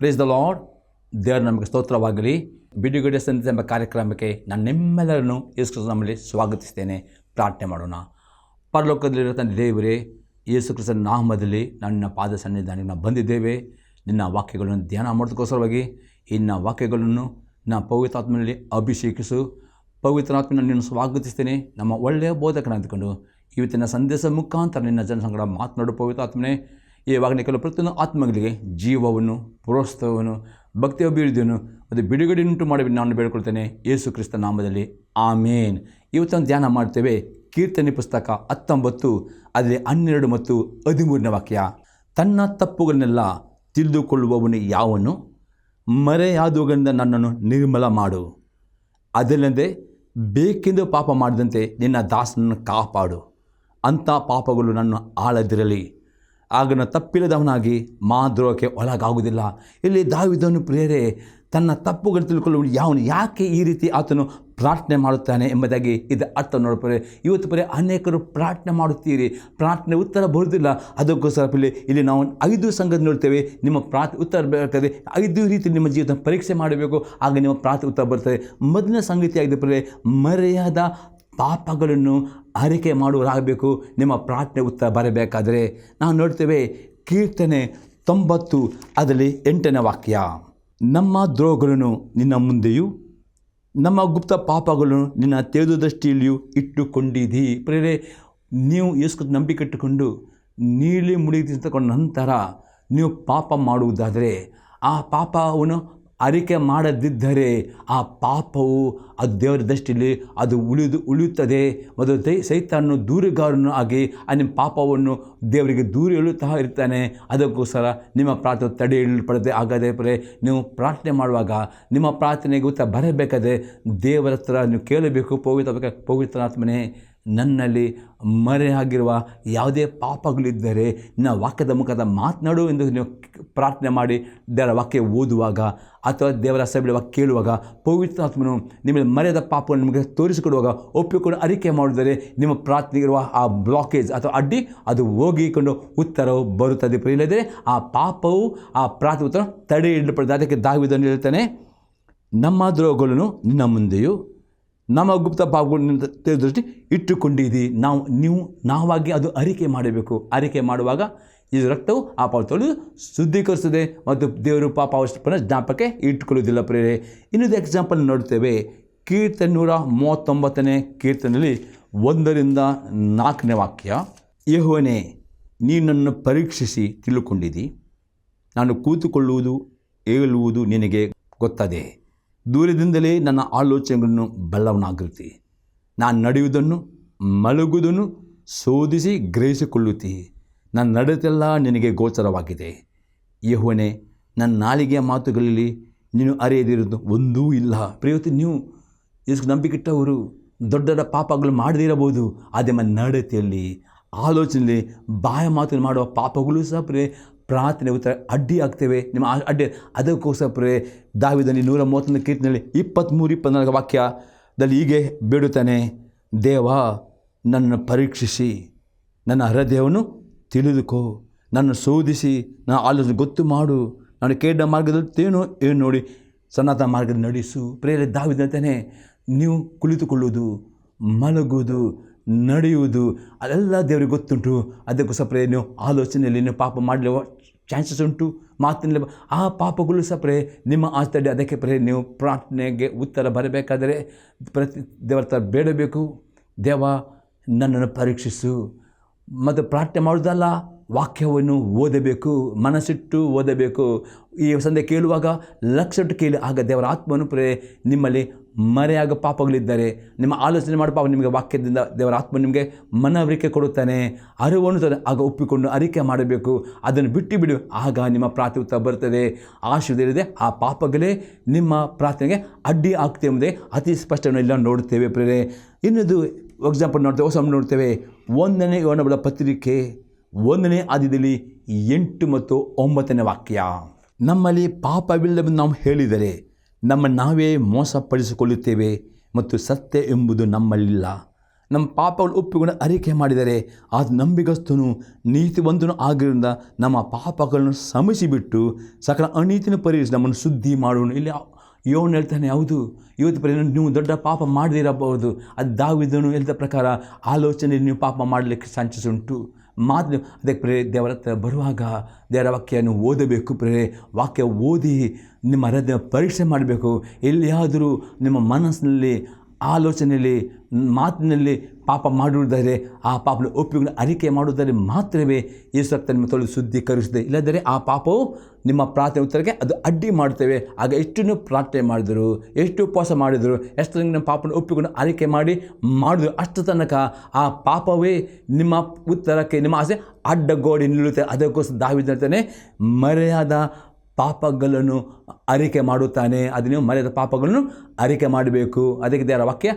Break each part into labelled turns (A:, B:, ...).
A: Praise the lord. ದೇವರು ನಮಗೆ ಸ್ತೋತ್ರವಾಗಲಿ. ಬಿಡುಗಡೆ ಸಂದೇಶ ಎಂಬ ಕಾರ್ಯಕ್ರಮಕ್ಕೆ ನಾನು ನಿಮ್ಮೆಲ್ಲರನ್ನು ಯೇಸು ಕ್ರಿಸ್ತನ ನಾಮದಲ್ಲಿ ಸ್ವಾಗತಿಸ್ತೇನೆ. ಪ್ರಾರ್ಥನೆ ಮಾಡೋಣ. ಪರಲೋಕದಲ್ಲಿರೋ ತಂದೆ ದೇವರೇ, ಯೇಸು ಕ್ರಿಸ್ತನ ನಾಮದಲ್ಲಿ ನನ್ನ ಪಾದ ಸನ್ನಿಧಾನಕ್ಕೆ ನಾವು ಬಂದಿದ್ದೇವೆ. ನಿನ್ನ ವಾಕ್ಯಗಳನ್ನು ಧ್ಯಾನ ಮಾಡೋದಕ್ಕೋಸ್ಕರವಾಗಿ ಇನ್ನ ವಾಕ್ಯಗಳನ್ನು ನಾನು ಪವಿತ್ರಾತ್ಮನಲ್ಲಿ ಅಭಿಷೇಕಿಸು. ಪವಿತ್ರಾತ್ಮನ ನಿನ್ನ ಸ್ವಾಗತಿಸ್ತೇನೆ. ನಮ್ಮ ಒಳ್ಳೆಯ ಬೋಧಕನಾಗಿಕೊಂಡು ಇವತ್ತಿನ ಸಂದೇಶ ಮುಖಾಂತರ ನಿನ್ನ ಜನಸಂಗಡ ಮಾತನಾಡು. ಪವಿತ್ರಾತ್ಮನೇ, ಇವಾಗ ಕೆಲವು ಪ್ರತಿಯೊಂದು ಆತ್ಮಗಳಿಗೆ ಜೀವವನ್ನು, ಪ್ರೋತ್ಸಾಹವನ್ನು, ಭಕ್ತಿ ಅಭಿವೃದ್ಧಿಯನ್ನು ಮತ್ತು ಬಿಡುಗಡೆಯುಂಟು ಮಾಡಿ ನಾನು ಬೇಡಿಕೊಳ್ತೇನೆ ಯೇಸು ಕ್ರಿಸ್ತ ನಾಮದಲ್ಲಿ, ಆಮೇನ್. ಇವತ್ತೊಂದು ಧ್ಯಾನ ಮಾಡ್ತೇವೆ. ಕೀರ್ತನೆ ಪುಸ್ತಕ 19 ಅದರಲ್ಲಿ 12 ಮತ್ತು 13ನೇ ವಾಕ್ಯ. ತನ್ನ ತಪ್ಪುಗಳನ್ನೆಲ್ಲ ತಿಳಿದುಕೊಳ್ಳುವವನು ಯಾವನು? ಮರೆಯಾದವುಗಳಿಂದ ನನ್ನನ್ನು ನಿರ್ಮಲ ಮಾಡು. ಅದಲ್ಲದೆ ಬೇಕೆಂದು ಪಾಪ ಮಾಡದಂತೆ ನಿನ್ನ ದಾಸನನ್ನು ಕಾಪಾಡು. ಅಂಥ ಪಾಪಗಳು ನನ್ನ ಆಳದಿರಲಿ. ಆಗ ನಾನು ತಪ್ಪಿಲ್ಲದವನಾಗಿ ಮಾದ್ರೋಹಕ್ಕೆ ಒಳಗಾಗುವುದಿಲ್ಲ. ಇಲ್ಲಿ ದಾವೀದನು ಪ್ರಿಯರೇ, ತನ್ನ ತಪ್ಪುಗಳು ತಿಳ್ಕೊಳ್ಳುವ ಯಾವನು, ಯಾಕೆ ಈ ರೀತಿ ಆತನು ಪ್ರಾರ್ಥನೆ ಮಾಡುತ್ತಾನೆ ಎಂಬುದಾಗಿ ಇದು ಅರ್ಥ ನೋಡ್ತಾರೆ. ಇವತ್ತು ಬರೀ ಅನೇಕರು ಪ್ರಾರ್ಥನೆ ಮಾಡುತ್ತೀರಿ, ಪ್ರಾರ್ಥನೆ ಉತ್ತರ ಬರುವುದಿಲ್ಲ. ಅದಕ್ಕೋಸ್ಕರ ಇಲ್ಲಿ ನಾವು 5 ಸಂಗತಿ ನೋಡ್ತೇವೆ. ನಿಮ್ಮ ಉತ್ತರ ಬೇಕಾದರೆ 5 ರೀತಿ ನಿಮ್ಮ ಜೀವಿತ ಪರೀಕ್ಷೆ ಮಾಡಬೇಕು, ಆಗ ನಿಮ್ಮ ಪ್ರಾರ್ಥನೆ ಉತ್ತರ ಬರ್ತದೆ. ಮೊದಲನೇ ಸಂಗತಿಯಾಗಿದೆ ಪ್ರಿಯರೇ, ಮರೆಯಾದ ಪಾಪಗಳನ್ನು ಅರಿಕೆ ಮಾಡುವರಾಗಬೇಕು. ನಿಮ್ಮ ಪ್ರಾರ್ಥನೆ ಉತ್ತರ ಬರಬೇಕಾದರೆ ನಾವು ನೋಡ್ತೇವೆ ಕೀರ್ತನೆ 90 ಅದರಲ್ಲಿ 8ನೇ ವಾಕ್ಯ. ನಮ್ಮ ದ್ರೋಹಗಳನ್ನು ನಿನ್ನ ಮುಂದೆಯೂ ನಮ್ಮ ಗುಪ್ತ ಪಾಪಗಳನ್ನು ನಿನ್ನ ತೇಜೋದೃಷ್ಟಿಯಲ್ಲಿಯೂ ಇಟ್ಟುಕೊಂಡಿದ್ದೀ. ಪ್ರೇರೆ, ನೀವು ಯೇಸು ನಂಬಿಕೆ ಇಟ್ಟುಕೊಂಡು ನೀಲಿ ಮುಳುಗಿಸಿಕೊಂಡ ನಂತರ ನೀವು ಪಾಪ ಮಾಡುವುದಾದರೆ, ಆ ಪಾಪವನ್ನು ಅರಿಕೆ ಮಾಡದಿದ್ದರೆ ಆ ಪಾಪವು ಅದು ದೇವರ ದೃಷ್ಟಿಯಲ್ಲಿ ಅದು ಉಳಿಯುತ್ತದೆ ಮತ್ತು ಸೈತಾನನು ದೂರುಗಾರನು ಆಗಿ ನಿಮ್ಮ ಪಾಪವನ್ನು ದೇವರಿಗೆ ದೂರ ಹೇಳುತ್ತಾ ಇರ್ತಾನೆ. ಅದಕ್ಕೋಸ್ಕರ ನಿಮ್ಮ ಪ್ರಾರ್ಥನೆ ತಡೆ ಹಿಡಿಯಲ್ಪಡದೆ. ಆಗದೆ ಪರೇ, ನೀವು ಪ್ರಾರ್ಥನೆ ಮಾಡುವಾಗ ನಿಮ್ಮ ಪ್ರಾರ್ಥನೆಗೆ ಉತ್ತರ ಬರಬೇಕಾದ್ರೆ ದೇವರ ಹತ್ರ ನೀವು ಕೇಳಬೇಕು. ಪವಿತ್ರಾತ್ಮನೇ, ನನ್ನಲ್ಲಿ ಮರೆಯಾಗಿರುವ ಯಾವುದೇ ಪಾಪಗಳಿದ್ದರೆ ನಿನ್ನ ವಾಕ್ಯದ ಮುಖದ ಮಾತನಾಡು ಎಂದು ನೀವು ಪ್ರಾರ್ಥನೆ ಮಾಡಿ ದೇವರ ವಾಕ್ಯ ಓದುವಾಗ ಅಥವಾ ದೇವರ ಸಭೆಯ ವಾಕ್ಯ ಕೇಳುವಾಗ ಪವಿತ್ರಾತ್ಮನು ನಿಮಗೆ ಮರೆಯದ ಪಾಪವನ್ನು ನಿಮಗೆ ತೋರಿಸಿಕೊಡುವಾಗ ಒಪ್ಪಿಕೊಂಡು ಅರಿಕೆ ಮಾಡಿದರೆ ನಿಮ್ಮ ಪ್ರಾರ್ಥನೆಗಿರುವ ಆ ಬ್ಲಾಕೇಜ್ ಅಥವಾ ಅಡ್ಡಿ ಅದು ಹೋಗಿಕೊಂಡು ಉತ್ತರವು ಬರುತ್ತದೆ. ಇಲ್ಲದೆ ಆ ಪಾಪವು ಆ ಪ್ರಾರ್ಥನೆ ಉತ್ತರ ತಡೆ ಹಿಡಿಯಲ್ಪಡುತ್ತದೆ. ಅದಕ್ಕೆ ದಾವೀದನು ಹೇಳ್ತಾನೆ, ನಮ್ಮ ದ್ರೋಹಗಳನ್ನು ನಿನ್ನ ಮುಂದೆಯೂ ನಮ್ಮ ಗುಪ್ತ ಪಾಪಗಳನ್ನು ದೃಷ್ಟಿ ಇಟ್ಟುಕೊಂಡಿದ್ದೀ. ನಾವಾಗಿ ಅದು ಅರಿಕೆ ಮಾಡಬೇಕು. ಅರಿಕೆ ಮಾಡುವಾಗ ಇದು ರಕ್ತವು ಆ ಪಾಪ ತೊಳೆದು ಶುದ್ಧೀಕರಿಸುತ್ತದೆ ಮತ್ತು ದೇವರು ಪಾಪ ಅವಶ್ಯ ಜ್ಞಾಪಕ್ಕೆ ಇಟ್ಟುಕೊಳ್ಳುವುದಿಲ್ಲ. ಪ್ರೇರೆ, ಇನ್ನೊಂದು ಎಕ್ಸಾಂಪಲ್ ನೋಡ್ತೇವೆ. ಕೀರ್ತನೆ 139ನೇ ಕೀರ್ತನೆಯಲ್ಲಿ 1-4ನೇ ವಾಕ್ಯ. ಯೆಹೋವನೇ, ನೀನನ್ನು ಪರೀಕ್ಷಿಸಿ ತಿಳುಕೊಂಡಿದ್ದೀ. ನಾನು ಕೂತುಕೊಳ್ಳುವುದು ಹೇಳುವುದು ನಿನಗೆ ಗೊತ್ತದೆ. ದೂರದಿಂದಲೇ ನನ್ನ ಆಲೋಚನೆಗಳನ್ನು ಬಲ್ಲವನಾಗಿರುತ್ತಿ. ನಾನು ನಡೆಯುವುದನ್ನು ಮಲಗುವುದನ್ನು ಶೋಧಿಸಿ ಗ್ರಹಿಸಿಕೊಳ್ಳುತ್ತಿ. ನನ್ನ ನಡತೆಲ್ಲ ನಿನಗೆ ಗೋಚರವಾಗಿದೆ. ಯೆಹೋವನೇ, ನನ್ನ ನಾಲಿಗೆಯ ಮಾತುಗಳಲ್ಲಿ ನೀನು ಅರಿಯದಿರುವುದು ಒಂದೂ ಇಲ್ಲ. ಪ್ರಿಯವತ್ತು ನೀವು ಎಷ್ಟು ನಂಬಿಕೆಟ್ಟವರು ದೊಡ್ಡ ದೊಡ್ಡ ಪಾಪಗಳು ಮಾಡದಿರಬಹುದು. ಆದರೆ ನಮ್ಮ ನಡತೆಯಲ್ಲಿ, ಆಲೋಚನೆಯಲ್ಲಿ, ಬಾಯ ಮಾತನ್ನು ಮಾಡುವ ಪಾಪಗಳು ಸಹ ಪ್ರಾರ್ಥನೆ ಉತ್ತರ ಅಡ್ಡಿ ಆಗ್ತೇವೆ. ನಿಮ್ಮ ಅಡ್ಡಿ ಅದಕ್ಕೋಸ್ಕರ ದಾವೀದನು 131 ಕೀರ್ತನೆಯಲ್ಲಿ 23-24 ವಾಕ್ಯದಲ್ಲಿ ಹೀಗೆ ಬೇಡುತ್ತಾನೆ, ದೇವ, ನನ್ನ ಪರೀಕ್ಷಿಸಿ ನನ್ನ ಹೃದಯವನ್ನು ತಿಳಿದುಕೋ, ನನ್ನ ಶೋಧಿಸಿ ನನ್ನ ಆಲೋಚನೆ ಗೊತ್ತು ಮಾಡು. ನಾನು ಕೇಳಿದ ಮಾರ್ಗದಲ್ಲಿ ಏನು ನೋಡಿ ಸನಾತನ ಮಾರ್ಗದಲ್ಲಿ ನಡೆಸು. ಪ್ರೇರೆ, ದಾವೀದನು ನೀವು ಕುಳಿತುಕೊಳ್ಳುವುದು, ಮಲಗುವುದು, ನಡೆಯುವುದು ಅದೆಲ್ಲ ದೇವರಿಗೆ ಗೊತ್ತುಂಟು. ಅದಕ್ಕೋಸ್ಕರ ನೀವು ಆಲೋಚನೆಯಲ್ಲಿ ನೀವು ಪಾಪ ಮಾಡಲಿರುವ ಚಾನ್ಸಸ್ ಉಂಟು. ಮಾತಿನಲ್ಲಿ ಆ ಪಾಪಗಳು ಸಹ ನಿಮ್ಮ ಆಸ್ತಡಿ. ಅದಕ್ಕೆ ನೀವು ಪ್ರಾರ್ಥನೆಗೆ ಉತ್ತರ ಬರಬೇಕಾದರೆ ದೇವರ ಹತ್ರ ಬೇಡಬೇಕು. ದೇವ, ನನ್ನನ್ನು ಪರೀಕ್ಷಿಸು. ಮತ್ತು ಪ್ರಾರ್ಥನೆ ಮಾಡೋದಲ್ಲ, ವಾಕ್ಯವನ್ನು ಓದಬೇಕು, ಮನಸ್ಸಿಟ್ಟು ಓದಬೇಕು. ಈ ಸಂದೆ ಕೇಳುವಾಗ ಲಕ್ಷಟ್ಟು ಕೇಳಿ, ಆಗ ದೇವರ ಆತ್ಮನು ನಿಮ್ಮಲ್ಲಿ ಮರೆಯಾಗ ಪಾಪಗಳಿದ್ದರೆ, ನಿಮ್ಮ ಆಲೋಚನೆ ಮಾಡೋ ಪಾಪ ನಿಮಗೆ ವಾಕ್ಯದಿಂದ ದೇವರ ಆತ್ಮ ನಿಮಗೆ ಮನವರಿಕೆ ಕೊಡುತ್ತಾನೆ, ಅರಿವನ್ನು ಆಗ ಒಪ್ಪಿಕೊಂಡು ಅರಿಕೆ ಮಾಡಬೇಕು. ಅದನ್ನು ಬಿಟ್ಟು ಆಗ ನಿಮ್ಮ ಪ್ರಾರ್ಥನೆ ಉತ್ತರ ಬರ್ತದೆ. ಆಶೀರ್ವಾದವಿದೆ. ಆ ಪಾಪಗಳೇ ನಿಮ್ಮ ಪ್ರಾರ್ಥನೆಗೆ ಅಡ್ಡಿ ಆಗ್ತದೆ ಎಂಬುದೇ ಅತಿ ಸ್ಪಷ್ಟವನ್ನು ನೋಡುತ್ತೇವೆ. ಪ್ರೇರೆ, ಇನ್ನೊಂದು ಎಕ್ಸಾಂಪಲ್ ನೋಡ್ತೇವೆ. 1ನೇ ಯೋಹನ ಪತ್ರಿಕೆ 1ನೇ ಅಧ್ಯಾಯದಲ್ಲಿ 8 ಮತ್ತು 9ನೇ ವಾಕ್ಯ. ನಮ್ಮಲ್ಲಿ ಪಾಪವಿಲ್ಲವೆಂದು ನಾವು ಹೇಳಿದರೆ ನಮ್ಮನ್ನು ನಾವೇ ಮೋಸಪಡಿಸಿಕೊಳ್ಳುತ್ತೇವೆ ಮತ್ತು ಸತ್ಯ ಎಂಬುದು ನಮ್ಮಲ್ಲಿಲ್ಲ. ನಮ್ಮ ಪಾಪಗಳು ಒಪ್ಪಿಕೊಂಡು ಅರಿಕೆ ಮಾಡಿದರೆ ಅದು ನಂಬಿಗಸ್ತನು ನೀತಿವಂತನು ಆಗಿದ್ದರಿಂದ ನಮ್ಮ ಪಾಪಗಳನ್ನು ಶ್ರಮಿಸಿಬಿಟ್ಟು ಸಕಲ ಅನೀತಿನ ಪರಿಹರಿಸಿ ನಮ್ಮನ್ನು ಶುದ್ಧಿ ಮಾಡುವನು. ಇಲ್ಲಿ ಯೋನ್ ಹೇಳ್ತಾನೆ, ಹೌದು ಇವತ್ತು ನೀವು ದೊಡ್ಡ ಪಾಪ ಮಾಡದಿರಬಹುದು, ಅದು ದಾವೀದನು ಹೇಳಿದ ಪ್ರಕಾರ ಆಲೋಚನೆ ನೀವು ಪಾಪ ಮಾಡಲಿಕ್ಕೆ ಚಾನ್ಸಸ್ ಉಂಟು. ಮಾತು ಅದಕ್ಕೆ ದೇವರ ಹತ್ರ ಬರುವಾಗ ದೇವರ ವಾಕ್ಯವನ್ನು ಓದಬೇಕು. ವಾಕ್ಯ ಓದಿ ನಿಮ್ಮ ಹೃದಯ ಪರೀಕ್ಷೆ ಮಾಡಬೇಕು. ಎಲ್ಲಿಯಾದರೂ ನಿಮ್ಮ ಮನಸ್ಸಿನಲ್ಲಿ, ಆಲೋಚನೆಯಲ್ಲಿ, ಮಾತಿನಲ್ಲಿ ಪಾಪ ಮಾಡುವುದಾದರೆ ಆ ಪಾಪನ ಒಪ್ಪಿಕೊಂಡು ಅರಿಕೆ ಮಾಡುವುದಾದರೆ ಮಾತ್ರವೇ ಯೇಸು ರಕ್ತ ನಿಮ್ಮ ತೊಳೆದು ಶುದ್ಧೀಕರಿಸುತ್ತದೆ. ಇಲ್ಲದರೆ ಆ ಪಾಪವು ನಿಮ್ಮ ಪ್ರಾರ್ಥನೆ ಉತ್ತರಕ್ಕೆ ಅದು ಅಡ್ಡಿ ಮಾಡುತ್ತೇವೆ. ಆಗ ಎಷ್ಟು ಪ್ರಾರ್ಥನೆ ಮಾಡಿದರು, ಎಷ್ಟು ಉಪವಾಸ ಮಾಡಿದರು, ಎಷ್ಟು ನಿಮ್ಮ ಪಾಪನ ಒಪ್ಪಿಕೊಂಡು ಅರಿಕೆ ಮಾಡಿದ್ರು, ಅಷ್ಟು ತನಕ ಆ ಪಾಪವೇ ನಿಮ್ಮ ಉತ್ತರಕ್ಕೆ, ನಿಮ್ಮ ಆಸೆ ಅಡ್ಡಗೋಡಿ ನಿಲ್ಲುತ್ತೆ. ಅದಕ್ಕೋಸ್ಕರ ದಾವೀದ ಹೇಳ್ತಾನೆ, ಮರೆಯಾದ ಪಾಪಗಳನ್ನು ಅರಿಕೆ ಮಾಡುತ್ತಾನೆ. ಅದು ನೀವು ಮರೆಯಾದ ಪಾಪಗಳನ್ನು ಅರಿಕೆ ಮಾಡಬೇಕು. ಅದಕ್ಕೆ ದೇವರ ವಾಕ್ಯ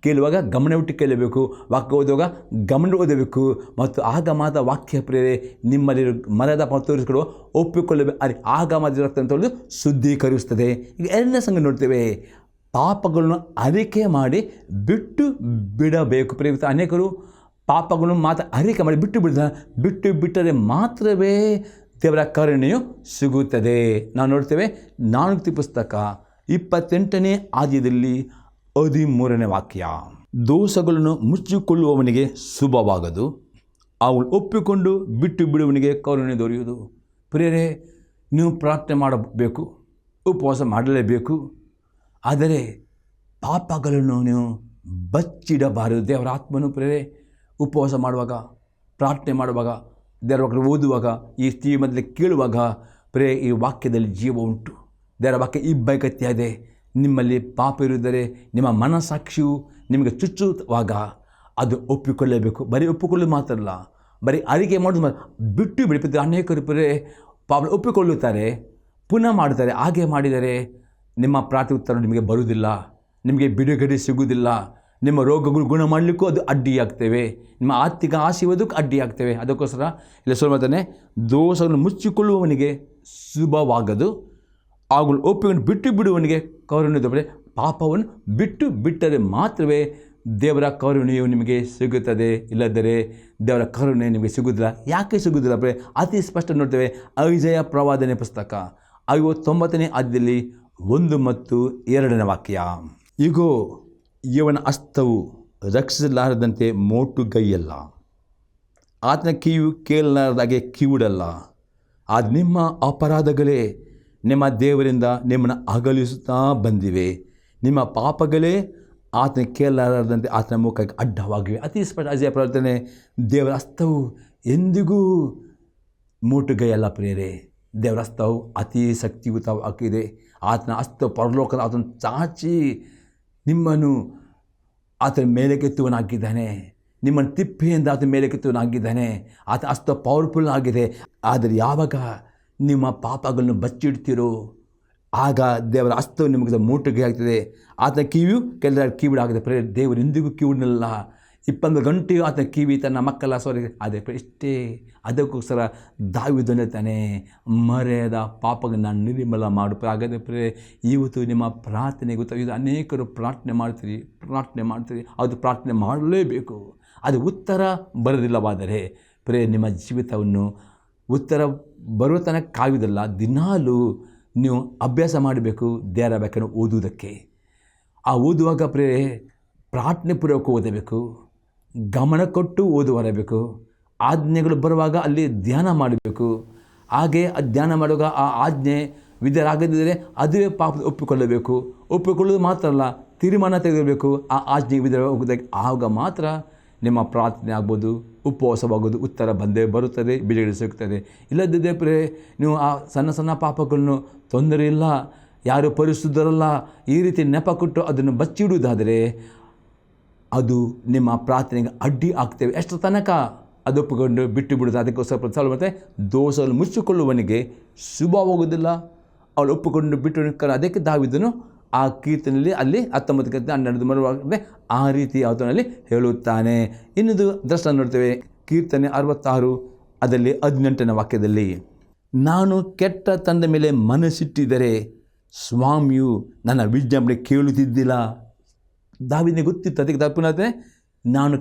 A: ಕೇಳುವಾಗ ಗಮನವಿಟ್ಟು ಕೇಳಬೇಕು, ವಾಕ್ಯ ಓದುವಾಗ ಗಮನ ಓದಬೇಕು. ಮತ್ತು ಆಗ ಮಾತ್ರ ವಾಕ್ಯ ಪ್ರೇರೆ ನಿಮ್ಮಲ್ಲಿ ಮರೆಯಾದ ಪಾಪ ತೋರಿಸಿಕೊಡುವ ಒಪ್ಪಿಕೊಳ್ಳಬೇಕು. ಆಗ ಮಾತ್ರ ರಕ್ತ ತೊಳೆದು ಶುದ್ಧೀಕರಿಸುತ್ತದೆ. ಈಗ ಎರಡನೇ ಸಂಘ ನೋಡ್ತೇವೆ, ಪಾಪಗಳನ್ನು ಅರಿಕೆ ಮಾಡಿ ಬಿಟ್ಟು ಬಿಡಬೇಕು. ಪ್ರೇರಿತ ಅನೇಕರು ಪಾಪಗಳನ್ನು ಮಾತ್ರ ಅರಿಕೆ ಮಾಡಿ ಬಿಟ್ಟು ಬಿಟ್ಟರೆ ಮಾತ್ರವೇ ದೇವರ ಕರುಣೆಯು ಸಿಗುತ್ತದೆ. ನಾವು ನೋಡ್ತೇವೆ ಜ್ಞಾನೋಕ್ತಿ ಪುಸ್ತಕ 28ನೇ ಅಧ್ಯಾಯದಲ್ಲಿ 13ನೇ ವಾಕ್ಯ, ದೋಷಗಳನ್ನು ಮುಚ್ಚಿಕೊಳ್ಳುವವನಿಗೆ ಶುಭವಾಗದು, ಅವಳು ಒಪ್ಪಿಕೊಂಡು ಬಿಟ್ಟು ಬಿಡುವವನಿಗೆ ಕರುಣೆ ದೊರೆಯುವುದು. ಪ್ರಿಯರೇ, ನೀವು ಪ್ರಾರ್ಥನೆ ಮಾಡಬೇಕು, ಉಪವಾಸ ಮಾಡಲೇಬೇಕು. ಆದರೆ ಪಾಪಗಳನ್ನು ನೀವು ಬಚ್ಚಿಡಬಾರದು. ದೇವರ ಆತ್ಮನು ಪ್ರಿಯರೇ ಉಪವಾಸ ಮಾಡುವಾಗ, ಪ್ರಾರ್ಥನೆ ಮಾಡುವಾಗ, ದೇವರ ವಾಕ್ಯ ಓದುವಾಗ, ಈ ಟಿವಿ ಮೊದಲೇ ಕೇಳುವಾಗ ಈ ವಾಕ್ಯದಲ್ಲಿ ಜೀವ ಉಂಟು. ದೇವರ ವಾಕ್ಯ ಈ ಬೈಕತ್ಯಾದೆ. ನಿಮ್ಮಲ್ಲಿ ಪಾಪ ಇರುವುದರೆ ನಿಮ್ಮ ಮನಸ್ಸಾಕ್ಷಿಯು ನಿಮಗೆ ಚುಚ್ಚುವಾಗ ಅದು ಒಪ್ಪಿಕೊಳ್ಳಬೇಕು. ಬರೀ ಒಪ್ಪಿಕೊಳ್ಳೋದು ಮಾತ್ರ ಅಲ್ಲ, ಬರೀ ಅರಿಕೆ ಮಾಡೋದು ಬಿಟ್ಟು ಬಿಡಿ. ಅನೇಕರು ಪಾಪ ಒಪ್ಪಿಕೊಳ್ಳುತ್ತಾರೆ, ಪುನಃ ಮಾಡುತ್ತಾರೆ. ಹಾಗೆ ಮಾಡಿದರೆ ನಿಮ್ಮ ಪ್ರಾರ್ಥನೆ ಉತ್ತರ ನಿಮಗೆ ಬರುವುದಿಲ್ಲ, ನಿಮಗೆ ಬಿಡುಗಡೆ ಸಿಗುವುದಿಲ್ಲ. ನಿಮ್ಮ ರೋಗಗಳು ಗುಣ ಮಾಡಲಿಕ್ಕೂ ಅದು ಅಡ್ಡಿಯಾಗ್ತೇವೆ, ನಿಮ್ಮ ಆರ್ಥಿಕ ಆಶೀರ್ವಾದಕ್ಕೂ ಅಡ್ಡಿಯಾಗ್ತೇವೆ. ಅದಕ್ಕೋಸ್ಕರ ಇಲ್ಲಿ ಹೇಳ್ತಾನೆ, ದೋಷಗಳನ್ನು ಮುಚ್ಚಿಕೊಳ್ಳುವವನಿಗೆ ಶುಭವಾಗದು, ಅವುಗಳು ಒಪ್ಪಿಕೊಂಡು ಬಿಟ್ಟು ಬಿಡುವವನಿಗೆ ಕರುಣೆ ದೊರೆ. ಪಾಪವನ್ನು ಬಿಟ್ಟು ಬಿಟ್ಟರೆ ಮಾತ್ರವೇ ದೇವರ ಕರುಣೆಯು ನಿಮಗೆ ಸಿಗುತ್ತದೆ. ಇಲ್ಲದರೆ ದೇವರ ಕರುಣೆ ನಿಮಗೆ ಸಿಗುವುದಿಲ್ಲ. ಯಾಕೆ ಸಿಗುವುದಿಲ್ಲ ಅತಿ ಸ್ಪಷ್ಟ ನೋಡ್ತೇವೆ. ಐಜಯ ಪ್ರವಾದನೆ ಪುಸ್ತಕ 59ನೇ ಅಧ್ಯಾಯದಲ್ಲಿ 1 ಮತ್ತು 2ನೇ ವಾಕ್ಯ, ಈಗೋ ಇವನ ಹಸ್ತವು ರಕ್ಷಿಸಲಾರದಂತೆ ಮೋಟುಗೈಯಲ್ಲ, ಆತನ ಕಿವಿಯು ಕೇಳಲಾರದಾಗೆ ಕಿವುಡಲ್ಲ. ಅದು ನಿಮ್ಮ ಅಪರಾಧಗಳೇ ನಿಮ್ಮ ದೇವರಿಂದ ನಿಮ್ಮನ್ನು ಅಗಲಿಸುತ್ತಾ ಬಂದಿವೆ, ನಿಮ್ಮ ಪಾಪಗಳೇ ಆತನ ಕೇಳಲಾರದಂತೆ ಆತನ ಮುಖಕ್ಕೆ ಅಡ್ಡವಾಗಿವೆ. ಅತಿ ಸ್ಪಷ್ಟ ಅಜಯ ಪ್ರಾರ್ಥನೆ. ದೇವರ ಹಸ್ತವು ಎಂದಿಗೂ ಮೋಟುಗೈಯಲ್ಲ ಪ್ರಿಯರೇ. ದೇವರ ಹಸ್ತವು ಅತಿ ಶಕ್ತಿಯುತವಾಗಿದೆ. ಆತನ ಹಸ್ತ ಪರಲೋಕದ ಆತನ ಚಾಚಿ ನಿಮ್ಮನ್ನು ಆತನ ಮೇಲೆಕೆತ್ತುವನಾಗಿದ್ದಾನೆ. ನಿಮ್ಮನ್ನು ತಿಪ್ಪೆಯಿಂದ ಆತನ ಮೇಲೆಕೆತ್ತುವನಾಗಿದ್ದಾನೆ. ಆತ ಹಸ್ತ ಪವರ್ಫುಲ್ ಆಗಿದೆ. ಆದರೆ ಯಾವಾಗ ನಿಮ್ಮ ಪಾಪಗಳನ್ನು ಬಚ್ಚಿಡ್ತೀರೋ ಆಗ ದೇವರ ಹಸ್ತವು ನಿಮಗೆ ಮೂಟೆಗೆ ಆಗ್ತದೆ. ಆತನ ಕಿವಿಯು ಕೆಲವರು ಕಿವಿಡಾಗಿದೆ. ದೇವರು ಎಂದಿಗೂ ಕಿವಿಡಲ್ಲ. 24 ಗಂಟೆಯೂ ಆತನ ಕಿವಿ ತನ್ನ ಮಕ್ಕಳ ಸ್ವರಿಗೆ ಅದೇ ಇಷ್ಟೇ. ಅದಕ್ಕೋಸ್ಕರ ದಾವೀದನು ಹೇಳ್ತಾನೆ, ಮರೆಯದ ಪಾಪಗಳನ್ನು ನಾನು ನಿರ್ಮಲ ಮಾಡು. ಹಾಗಾದರೆ ಇವತ್ತು ನಿಮ್ಮ ಪ್ರಾರ್ಥನೆ ಗೊತ್ತಾಗಿದೆ. ಅನೇಕರು ಪ್ರಾರ್ಥನೆ ಮಾಡ್ತೀರಿ. ಅದು ಪ್ರಾರ್ಥನೆ ಮಾಡಲೇಬೇಕು. ಅದು ಉತ್ತರ ಬರೋದಿಲ್ಲವಾದರೆ ನಿಮ್ಮ ಜೀವಿತವನ್ನು ಉತ್ತರ ಬರುವ ತನಕ ಕಾಯುವುದಿಲ್ಲ. ದಿನಾಲೂ ನೀವು ಅಭ್ಯಾಸ ಮಾಡಬೇಕು ದೇವರ ವಾಕ್ಯವನ್ನು ಓದುವುದಕ್ಕೆ. ಆ ಓದುವಾಗ ಪ್ರಾರ್ಥನೆ ಪೂರ್ವಕ ಓದಬೇಕು, ಗಮನ ಕೊಟ್ಟು ಓದುವರಬೇಕು. ಆಜ್ಞೆಗಳು ಬರುವಾಗ ಅಲ್ಲಿ ಧ್ಯಾನ ಮಾಡಬೇಕು. ಹಾಗೆ ಧ್ಯಾನ ಮಾಡುವಾಗ ಆ ಆಜ್ಞೆ ವಿಧರಾಗದಿದ್ದರೆ ಅದುವೇ ಪಾಪ ಒಪ್ಪಿಕೊಳ್ಳೋದು ಮಾತ್ರ ಅಲ್ಲ, ತೀರ್ಮಾನ ತೆಗೆದುಬೇಕು ಆ ಆಜ್ಞೆ ವಿಧರ ಹೋಗೋದಕ್ಕೆ. ಆಗ ಮಾತ್ರ ನಿಮ್ಮ ಪ್ರಾರ್ಥನೆ ಆಗ್ಬೋದು, ಉಪವಾಸವಾಗೋದು, ಉತ್ತರ ಬಂದೇ ಬರುತ್ತದೆ, ಬಿಡುಗಡೆ ಸಿಗುತ್ತದೆ. ಇಲ್ಲದಿದ್ದರೆ ನೀವು ಆ ಸಣ್ಣ ಸಣ್ಣ ಪಾಪಗಳನ್ನು ತೊಂದರೆ ಇಲ್ಲ, ಯಾರು ಪರಿಶುದ್ಧರಲ್ಲ ಈ ರೀತಿ ನೆಪ ಕೊಟ್ಟು ಅದನ್ನು ಬಚ್ಚಿಡುವುದಾದರೆ ಅದು ನಿಮ್ಮ ಪ್ರಾರ್ಥನೆಗೆ ಅಡ್ಡಿ ಆಗ್ತೇವೆ. ಎಷ್ಟು ತನಕ ಅದು ಒಪ್ಪಿಕೊಂಡು ಬಿಟ್ಟು ಬಿಡುವುದು. ಅದಕ್ಕೋಸ್ಕರ ಸಾಲು ಮತ್ತು ದೋಷವನ್ನು ಮುಚ್ಚಿಕೊಳ್ಳುವವನಿಗೆ ಶುಭವಾಗುವುದಿಲ್ಲ, ಅವಳು ಒಪ್ಪಿಕೊಂಡು ಬಿಟ್ಟು. ಅದಕ್ಕೆ ದಾವೀದನು ಆ ಕೀರ್ತನೆಯಲ್ಲಿ ಅಲ್ಲಿ 19 ಮರುವಾಗದೆ ಆ ರೀತಿ ಅವನಲ್ಲಿ ಹೇಳುತ್ತಾನೆ. ಇನ್ನೊಂದು ದೃಷ್ಟ ನೋಡ್ತೇವೆ, ಕೀರ್ತನೆ 66 ಅದರಲ್ಲಿ 18ನೇ ವಾಕ್ಯದಲ್ಲಿ, ನಾನು ಕೆಟ್ಟ ತಂದ ಮೇಲೆ ಮನಸ್ಸಿಟ್ಟಿದ್ದರೆ ಸ್ವಾಮಿಯು ನನ್ನ ವಿಜ್ಞಾಪನೆ ಕೇಳುತ್ತಿದ್ದಿಲ್ಲ. ದಾವೀದನಿಗೆ ಗೊತ್ತಿತ್ತು. ಅದಕ್ಕೆ ಪುನಃ ನಾನು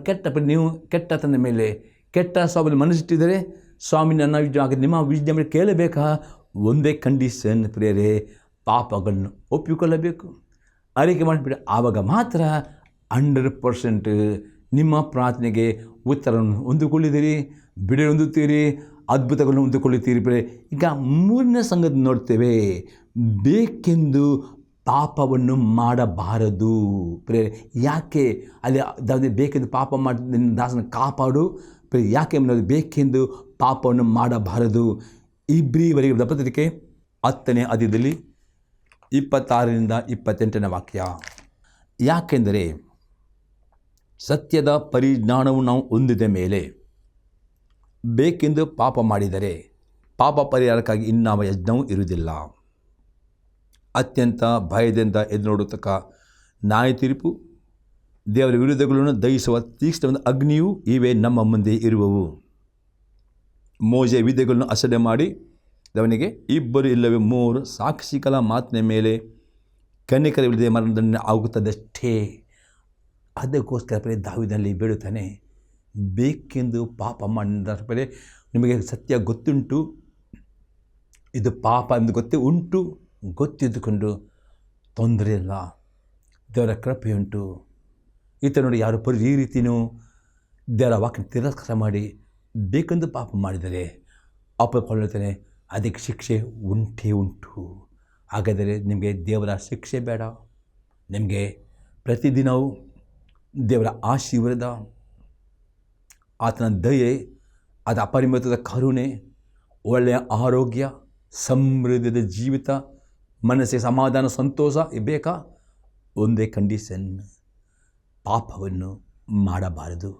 A: ನೀವು ಕೆಟ್ಟತನ ಮೇಲೆ ಕೆಟ್ಟ ಸ್ವಭಾವದಲ್ಲಿ ಮನಸ್ಸಿಟ್ಟಿದ್ದರೆ ಸ್ವಾಮಿ ನನ್ನ ನಿಮ್ಮ ವಿಜ್ಞಾನ ಮೇಲೆ ಕೇಳಬೇಕಾ? ಒಂದೇ ಕಂಡೀಷನ್ ಪ್ರಿಯರೇ, ಪಾಪಗಳನ್ನು ಒಪ್ಪಿಕೊಳ್ಳಬೇಕು, ಅರಿಕೆ ಮಾಡಿಬಿಡಿ. ಆವಾಗ ಮಾತ್ರ 100% ನಿಮ್ಮ ಪ್ರಾರ್ಥನೆಗೆ ಉತ್ತರವನ್ನು ಹೊಂದಿಕೊಳ್ಳಿದ್ದೀರಿ, ಬಿಡುಗಡೆ ಹೊಂದುತ್ತೀರಿ, ಅದ್ಭುತಗಳನ್ನು ಹೊಂದಿಕೊಳ್ಳುತ್ತೀರಿ ಪ್ರಿಯರೇ. ಈಗ ಮೂರನೇ ಸಂಗತಿ ನೋಡ್ತೇವೆ, ಬೇಕೆಂದು ಪಾಪವನ್ನು ಮಾಡಬಾರದು ಪ್ರಿಯರೇ. ಯಾಕೆ ಅಲ್ಲಿ ಬೇಕೆಂದು ಪಾಪ ಮಾಡಿ ನಿನ್ನ ದಾಸನ ಕಾಪಾಡು ಪ್ರಿಯರೇ. ಯಾಕೆ ಅನ್ನೋದು ಬೇಕೆಂದು ಪಾಪವನ್ನು ಮಾಡಬಾರದು. ಇಬ್ರಿಯವರೆಗೆ ಪತ್ರಿಕೆ 10ನೇ ಅಧ್ಯಾಯದಲ್ಲಿ 26ರಿಂದ 28ನೇ ವಾಕ್ಯ. ಯಾಕೆಂದರೆ ಸತ್ಯದ ಪರಿಜ್ಞಾನವು ನಾವು ಹೊಂದಿದ ಮೇಲೆ ಬೇಕೆಂದು ಪಾಪ ಮಾಡಿದರೆ ಪಾಪ ಪರಿಹಾರಕ್ಕಾಗಿ ಇನ್ನಾವ ಯಜ್ಞವೂ ಇರುವುದಿಲ್ಲ. ಅತ್ಯಂತ ಭಯದಿಂದ ಎದ್ದು ನೋಡತಕ್ಕ ನ್ಯಾಯ ತೀರ್ಪು, ದೇವರ ವಿರುದ್ಧಗಳನ್ನು ದಹಿಸುವ ತೀಕ್ಷ್ಣವಾದ ಅಗ್ನಿಯೂ ಇವೇ ನಮ್ಮ ಮುಂದೆ ಇರುವವು. ಮೋಶೆಯ ವಿಧಿಗಳನ್ನು ಅಸಡ್ಡೆ ಮಾಡಿ ಅವನಿಗೆ 2 ಇಲ್ಲವೇ 3 ಸಾಕ್ಷಿಗಳ ಮಾತಿನ ಮೇಲೆ ಕನ್ನಿಕರಿಲ್ಲದೆ ಮರಣದಂಡನೆ ಆಗುತ್ತದಷ್ಟೇ. ಅದಕ್ಕೋಸ್ಕರ ದಾವೀದನಲ್ಲಿ ಬೇಡುತ್ತಾನೆ, ಬೇಕೆಂದು ಪಾಪ ಮಾಡಿದ ನಿಮಗೆ ಸತ್ಯ ಗೊತ್ತುಂಟು, ಇದು ಪಾಪ ಎಂದು ಗೊತ್ತೇ ಉಂಟು, ಗೊತ್ತಿದ್ದುಕೊಂಡು ತೊಂದರೆ ಇಲ್ಲ, ದೇವರ ಕೃಪೆಯುಂಟು. ಈತ ನೋಡಿ, ಯಾರು ಈ ರೀತಿಯೂ ದೇವರ ವಾಕ್ಯ ತಿರಸ್ಕಾರ ಮಾಡಿ ಬೇಕೆಂದು ಪಾಪ ಮಾಡಿದರೆ ಅಪಕೊಳ್ಳುತ್ತಾನೆ, ಅದಕ್ಕೆ ಶಿಕ್ಷೆ ಉಂಟೇ ಉಂಟು. ಹಾಗಾದರೆ ನಿಮಗೆ ದೇವರ ಶಿಕ್ಷೆ ಬೇಡ, ನಿಮಗೆ ಪ್ರತಿದಿನವೂ ದೇವರ ಆಶೀರ್ವಾದ, ಆತನ ದಯೆ, ಅದು ಅಪರಿಮಿತದ ಕರುಣೆ, ಒಳ್ಳೆಯ ಆರೋಗ್ಯ, ಸಮೃದ್ಧದ ಜೀವಿತ, ಮನಸ್ಸಿಗೆ ಸಮಾಧಾನ, ಸಂತೋಷ ಬೇಕಾ? ಒಂದೇ ಕಂಡೀಷನ್, ಪಾಪವನ್ನು ಮಾಡಬಾರದು,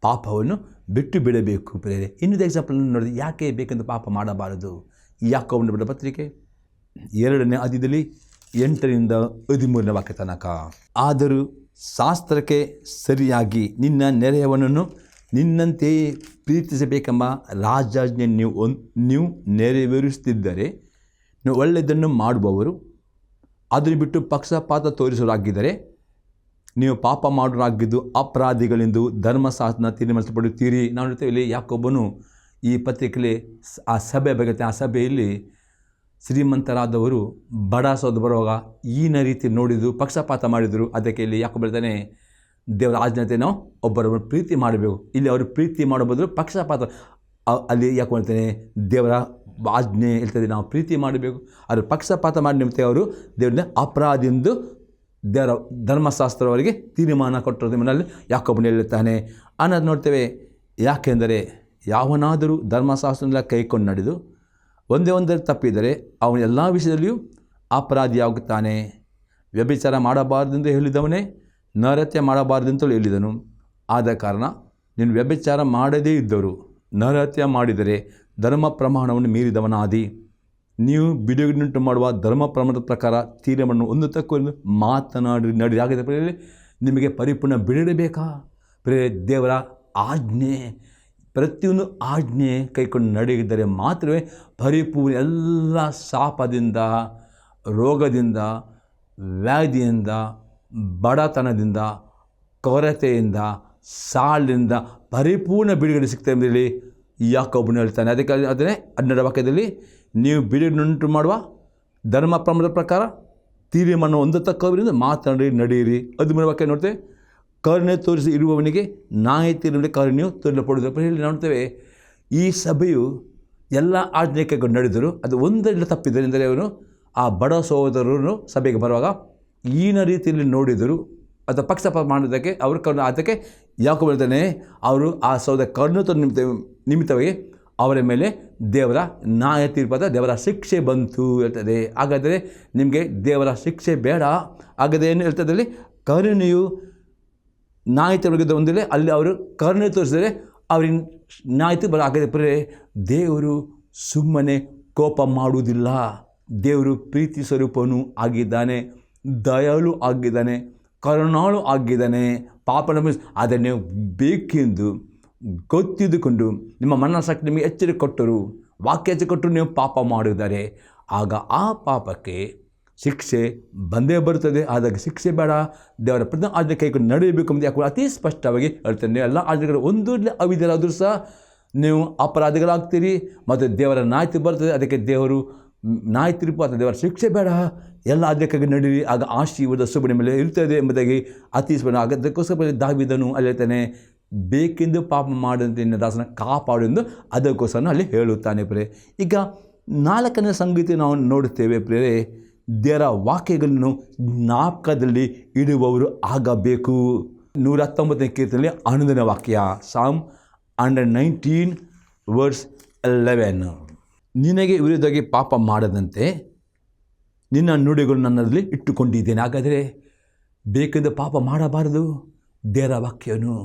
A: ಪಾಪವನ್ನು ಬಿಟ್ಟು ಬಿಡಬೇಕು ಪ್ರಿಯರೇ. ಇನ್ನೊಂದು ಎಕ್ಸಾಂಪಲ್ ನೋಡಿದ್ರೆ, ಯಾಕೆ ಬೇಕೆಂದು ಪಾಪ ಮಾಡಬಾರದು? ಯಾಕೋಬನ ಬರೆದ ಪತ್ರಿಕೆ 2ನೇ ಅಧ್ಯಾಯದಲ್ಲಿ 8ರಿಂದ 13ನೇ ವಾಕ್ಯ ತನಕ. ಆದರೂ ಶಾಸ್ತ್ರಕ್ಕೆ ಸರಿಯಾಗಿ ನಿನ್ನ ನೆರೆಯವನನ್ನು ನಿನ್ನಂತೆಯೇ ಪ್ರೀತಿಸಬೇಕೆಂಬ ರಾಜಾಜ್ಞೆ ನೀವು ನೆರವೇರಿಸುತ್ತಿದ್ದರೆ ನೀವು ಒಳ್ಳೆಯದನ್ನು ಮಾಡುವವರು, ಅದನ್ನು ಬಿಟ್ಟು ಪಕ್ಷಪಾತ ತೋರಿಸುವರಾಗಿದ್ದರೆ ನೀವು ಪಾಪ ಮಾಡೋರಾಗಿದ್ದು ಅಪರಾಧಿಗಳೆಂದು ಧರ್ಮಶಾಸ್ತ್ರ ತೀರ್ಮಾನಿಸಲ್ಪಡುತ್ತೀರಿ. ನಾವು ನೋಡ್ತೇವೆ ಇಲ್ಲಿ ಯಾಕೊಬ್ಬನು ಈ ಪತ್ರಿಕೆಯಲ್ಲಿ ಆ ಸಭೆ ಬಗ್ಗೆ, ಆ ಸಭೆಯಲ್ಲಿ ಶ್ರೀಮಂತರಾದವರು ಬಡ ಸೋದು ಬರುವಾಗ ಈನ ರೀತಿ ನೋಡಿದ್ದು, ಪಕ್ಷಪಾತ ಮಾಡಿದರು. ಅದಕ್ಕೆ ಇಲ್ಲಿ ಯಾಕೆ ಬರ್ತಾನೆ, ದೇವರ ಆಜ್ಞೆ ನಾವು ಒಬ್ಬರೊಬ್ಬರು ಪ್ರೀತಿ ಮಾಡಬೇಕು. ಇಲ್ಲಿ ಅವರು ಪ್ರೀತಿ ಮಾಡೋ ಬದಲು ಪಕ್ಷಪಾತ, ಅಲ್ಲಿ ಯಾಕೆ ಮಾಡ್ತಾನೆ, ದೇವರ ಆಜ್ಞೆ ಹೇಳ್ತದೆ ನಾವು ಪ್ರೀತಿ ಮಾಡಬೇಕು. ಅವರು ಪಕ್ಷಪಾತ ಮಾಡಿ ನಿಮಿತ್ತ ಅವರು ದೇವರನ್ನ ಅಪರಾಧಿಂದು ದೇವರ ಧರ್ಮಶಾಸ್ತ್ರವರಿಗೆ ತೀರ್ಮಾನ ಕೊಟ್ಟರು ಮನೆಯಲ್ಲಿ ಯಾಕೊಬ್ಬನು ಹೇಳುತ್ತಾನೆ ಅನ್ನೋದು ನೋಡ್ತೇವೆ. ಯಾಕೆಂದರೆ ಯಾವನಾದರೂ ಧರ್ಮಶಾಸ್ತ್ರನೆಲ್ಲ ಕೈಕೊಂಡು ನಡೆದು ಒಂದೇ ತಪ್ಪಿದರೆ ಅವನು ಎಲ್ಲ ವಿಷಯದಲ್ಲಿಯೂ ಅಪರಾಧಿಯಾಗುತ್ತಾನೆ. ವ್ಯಭಿಚಾರ ಮಾಡಬಾರ್ದೆಂದು ಹೇಳಿದವನೇ ನರಹತ್ಯೆ ಮಾಡಬಾರ್ದೆಂತಲೂ ಹೇಳಿದನು. ಆದ ಕಾರಣ ನೀನು ವ್ಯಭಿಚಾರ ಮಾಡದೇ ಇದ್ದರು ನರಹತ್ಯೆ ಮಾಡಿದರೆ ಧರ್ಮ ಪ್ರಮಾಣವನ್ನು ಮೀರಿದವನಾದಿ. ನೀವು ಬಿಡುಗಡೆಯುಂಟು ಮಾಡುವ ಧರ್ಮ ಪ್ರಮಾಣದ ಪ್ರಕಾರ ತೀರ್ಮಾನವನ್ನು ಹೊಂದುತ್ತಕ್ಕೊಂಡು ಮಾತನಾಡಿ ಆಗಿದೆ. ನಿಮಗೆ ಪರಿಪೂರ್ಣ ಬಿಡಬೇಕಾ ಪ್ರಿಯ? ದೇವರ ಆಜ್ಞೆ, ಪ್ರತಿಯೊಂದು ಆಜ್ಞೆ ಕೈಕೊಂಡು ನಡೆಯಿದರೆ ಮಾತ್ರವೇ ಪರಿಪೂರ್ಣ. ಎಲ್ಲ ಶಾಪದಿಂದ, ರೋಗದಿಂದ, ವ್ಯಾಧಿಯಿಂದ, ಬಡತನದಿಂದ, ಕೊರತೆಯಿಂದ, ಸಾಲಿನಿಂದ ಪರಿಪೂರ್ಣ ಬಿಡುಗಡೆ ಸಿಗ್ತದೆ ಎಂಬುದರಲ್ಲಿ ಯಾಕೊಬ್ಬನು ಹೇಳ್ತಾನೆ. ಅದಕ್ಕೆ ಅದನ್ನೇ 12ನೇ ವಾಕ್ಯದಲ್ಲಿ ನೀವು ಬಿಡುಗಡೆಯುಂಟು ಮಾಡುವ ಧರ್ಮ ಪ್ರಮಾಣದ ಪ್ರಕಾರ ತೀರ್ಮಾನ ಹೊಂದತಕ್ಕವರಿಂದ ಮಾತನಾಡಿ ನಡೆಯಿರಿ. 13ನೇ ವಾಕ್ಯ ನೋಡ್ತೇವೆ, ಕರುಣೆ ತೋರಿಸಿ ಇರುವವನಿಗೆ ನ್ಯಾಯ ತೀರ್ಪು ಕರುಣೆಯು ತೋರಿಸಲ್ಪಡುವುದು. ಹೇಳಿ ನೋಡ್ತೇವೆ, ಈ ಸಭೆಯು ಎಲ್ಲ ಆಜ್ಞೆ ಕೈಗೊಂಡು ನಡೆದರು. ಅದು ಒಂದರಿಂದ ತಪ್ಪಿದ್ದಾರೆ ಎಂದರೆ ಅವನು ಆ ಬಡ ಸಹೋದರರು ಸಭೆಗೆ ಬರುವಾಗ ಈನ ರೀತಿಯಲ್ಲಿ ನೋಡಿದರು. ಅದು ಪಕ್ಷಪಾತ ಮಾಡೋದಕ್ಕೆ ಅವರು ಕರುಣೆ ಅದಕ್ಕೆ ಯಾಕೆ ಹೇಳ್ತಾನೆ, ಅವರು ಆ ಸಹೋದರ ಕರುಣೆ ನಿಮಿತ್ತವಾಗಿ ಅವರ ಮೇಲೆ ದೇವರ ನ್ಯಾಯ ತೀರ್ಪಾದ ದೇವರ ಶಿಕ್ಷೆ ಬಂತು ಹೇಳ್ತದೆ. ಹಾಗಾದರೆ ನಿಮಗೆ ದೇವರ ಶಿಕ್ಷೆ ಬೇಡ. ಹಾಗಾದರೆ ಏನು ಹೇಳ್ತದೆ, ಅಲ್ಲಿ ಕರುಣೆಯು ನ್ಯಾಯ ತೀರ್ಪು ಒಂದಿಲ್ಲ, ಅಲ್ಲಿ ಅವರು ಕರುಣೆ ತೋರಿಸಿದರೆ ಅವ್ರಿಗೆ ನ್ಯಾಯ ತೀರ್ಪು ಹಾಗಾದರೆ ಪ್ರಿಯರೇ, ದೇವರು ಸುಮ್ಮನೆ ಕೋಪ ಮಾಡುವುದಿಲ್ಲ. ದೇವರು ಪ್ರೀತಿ ಸ್ವರೂಪನು ಆಗಿದ್ದಾನೆ, ದಯಾಳು ಆಗಿದ್ದಾನೆ, ಕರುಣಾಳು ಆಗಿದ್ದಾನೆ. ಪಾಪನ ಅದನ್ನೇ ಬೇಕೆಂದು ಗೊತ್ತಿದ್ದುಕೊಂಡು ನಿಮ್ಮ ಮನಸ್ಸಾಕ್ಷಿ ನಿಮಗೆ ಎಚ್ಚರಿಕೆ ಕೊಟ್ಟರು, ವಾಕ್ಯ ಕೊಟ್ಟರು, ನೀವು ಪಾಪ ಮಾಡಿದ್ದಾರೆ. ಆಗ ಆ ಪಾಪಕ್ಕೆ ಶಿಕ್ಷೆ ಬಂದೇ ಬರುತ್ತದೆ. ಆದಾಗ ಶಿಕ್ಷೆ ಬೇಡ, ದೇವರ ಪ್ರತಿ ಆಜ್ಞೆ ಕೈಕೊಂಡು ನಡೆಯಬೇಕು ಅಂತ ಯಾಕೆ ಅತಿ ಸ್ಪಷ್ಟವಾಗಿ ಹೇಳ್ತಾನೆ. ಎಲ್ಲ ಆಜ್ಞೆಗಳು ಒಂದು ಅವಿದ್ಯರಾದರೂ ಸಹ ನೀವು ಅಪರಾಧಿಗಳಾಗ್ತೀರಿ ಮತ್ತು ದೇವರ ನ್ಯಾಯ ಬರ್ತದೆ. ಅದಕ್ಕೆ ದೇವರು ನ್ಯಾಯ ತೀರ್ಪು ಅಥವಾ ದೇವರ ಶಿಕ್ಷೆ ಬೇಡ, ಎಲ್ಲ ಆಜ್ಞೆಗಾಗಿ ನಡೀರಿ, ಆಗ ಆಶೀರ್ವಾದ ಶುಭ ನಿಮ್ಮ ಮೇಲೆ ಇರ್ತದೆ ಎಂಬುದಾಗಿ ಅತಿ ಸ್ಪಷ್ಟ. ಅದಕ್ಕೋಸ್ಕರ ದಾವೀದನು ಅಲ್ಲಿ ಹೇಳ್ತಾನೆ, ಬೇಕೆಂದು ಪಾಪ ಮಾಡದಂತೆ ನಿನ್ನ ದಾಸನ ಕಾಪಾಡು ಎಂದು ಅದಕ್ಕೋಸ್ಕರ ಅಲ್ಲಿ ಹೇಳುತ್ತಾನೆ ಪ್ರಿಯರೇ. ಈಗ 4ನೇ ಸಂಗತಿ ನಾವು ನೋಡುತ್ತೇವೆ ಪ್ರಿಯರೇ, ದೇವರ ವಾಕ್ಯಗಳನ್ನು ಜ್ಞಾಪಕದಲ್ಲಿ ಇಡುವವರು ಆಗಬೇಕು. 119ನೇ ಕೀರ್ತನೆಯಲ್ಲಿ 11ನೇ ವಾಕ್ಯ, ಸಾಮ್ 119 ವರ್ಸ್ 11, ನಿನಗೆ ವಿರುದ್ಧವಾಗಿ ಪಾಪ ಮಾಡದಂತೆ ನಿನ್ನ ನುಡಿಗಳು ನನ್ನಲ್ಲಿ ಇಟ್ಟುಕೊಂಡಿದ್ದೇನೆ. ಹಾಗಾದರೆ ಬೇಕೆಂದು ಪಾಪ ಮಾಡಬಾರದು. ದೇವರ ವಾಕ್ಯವನ್ನು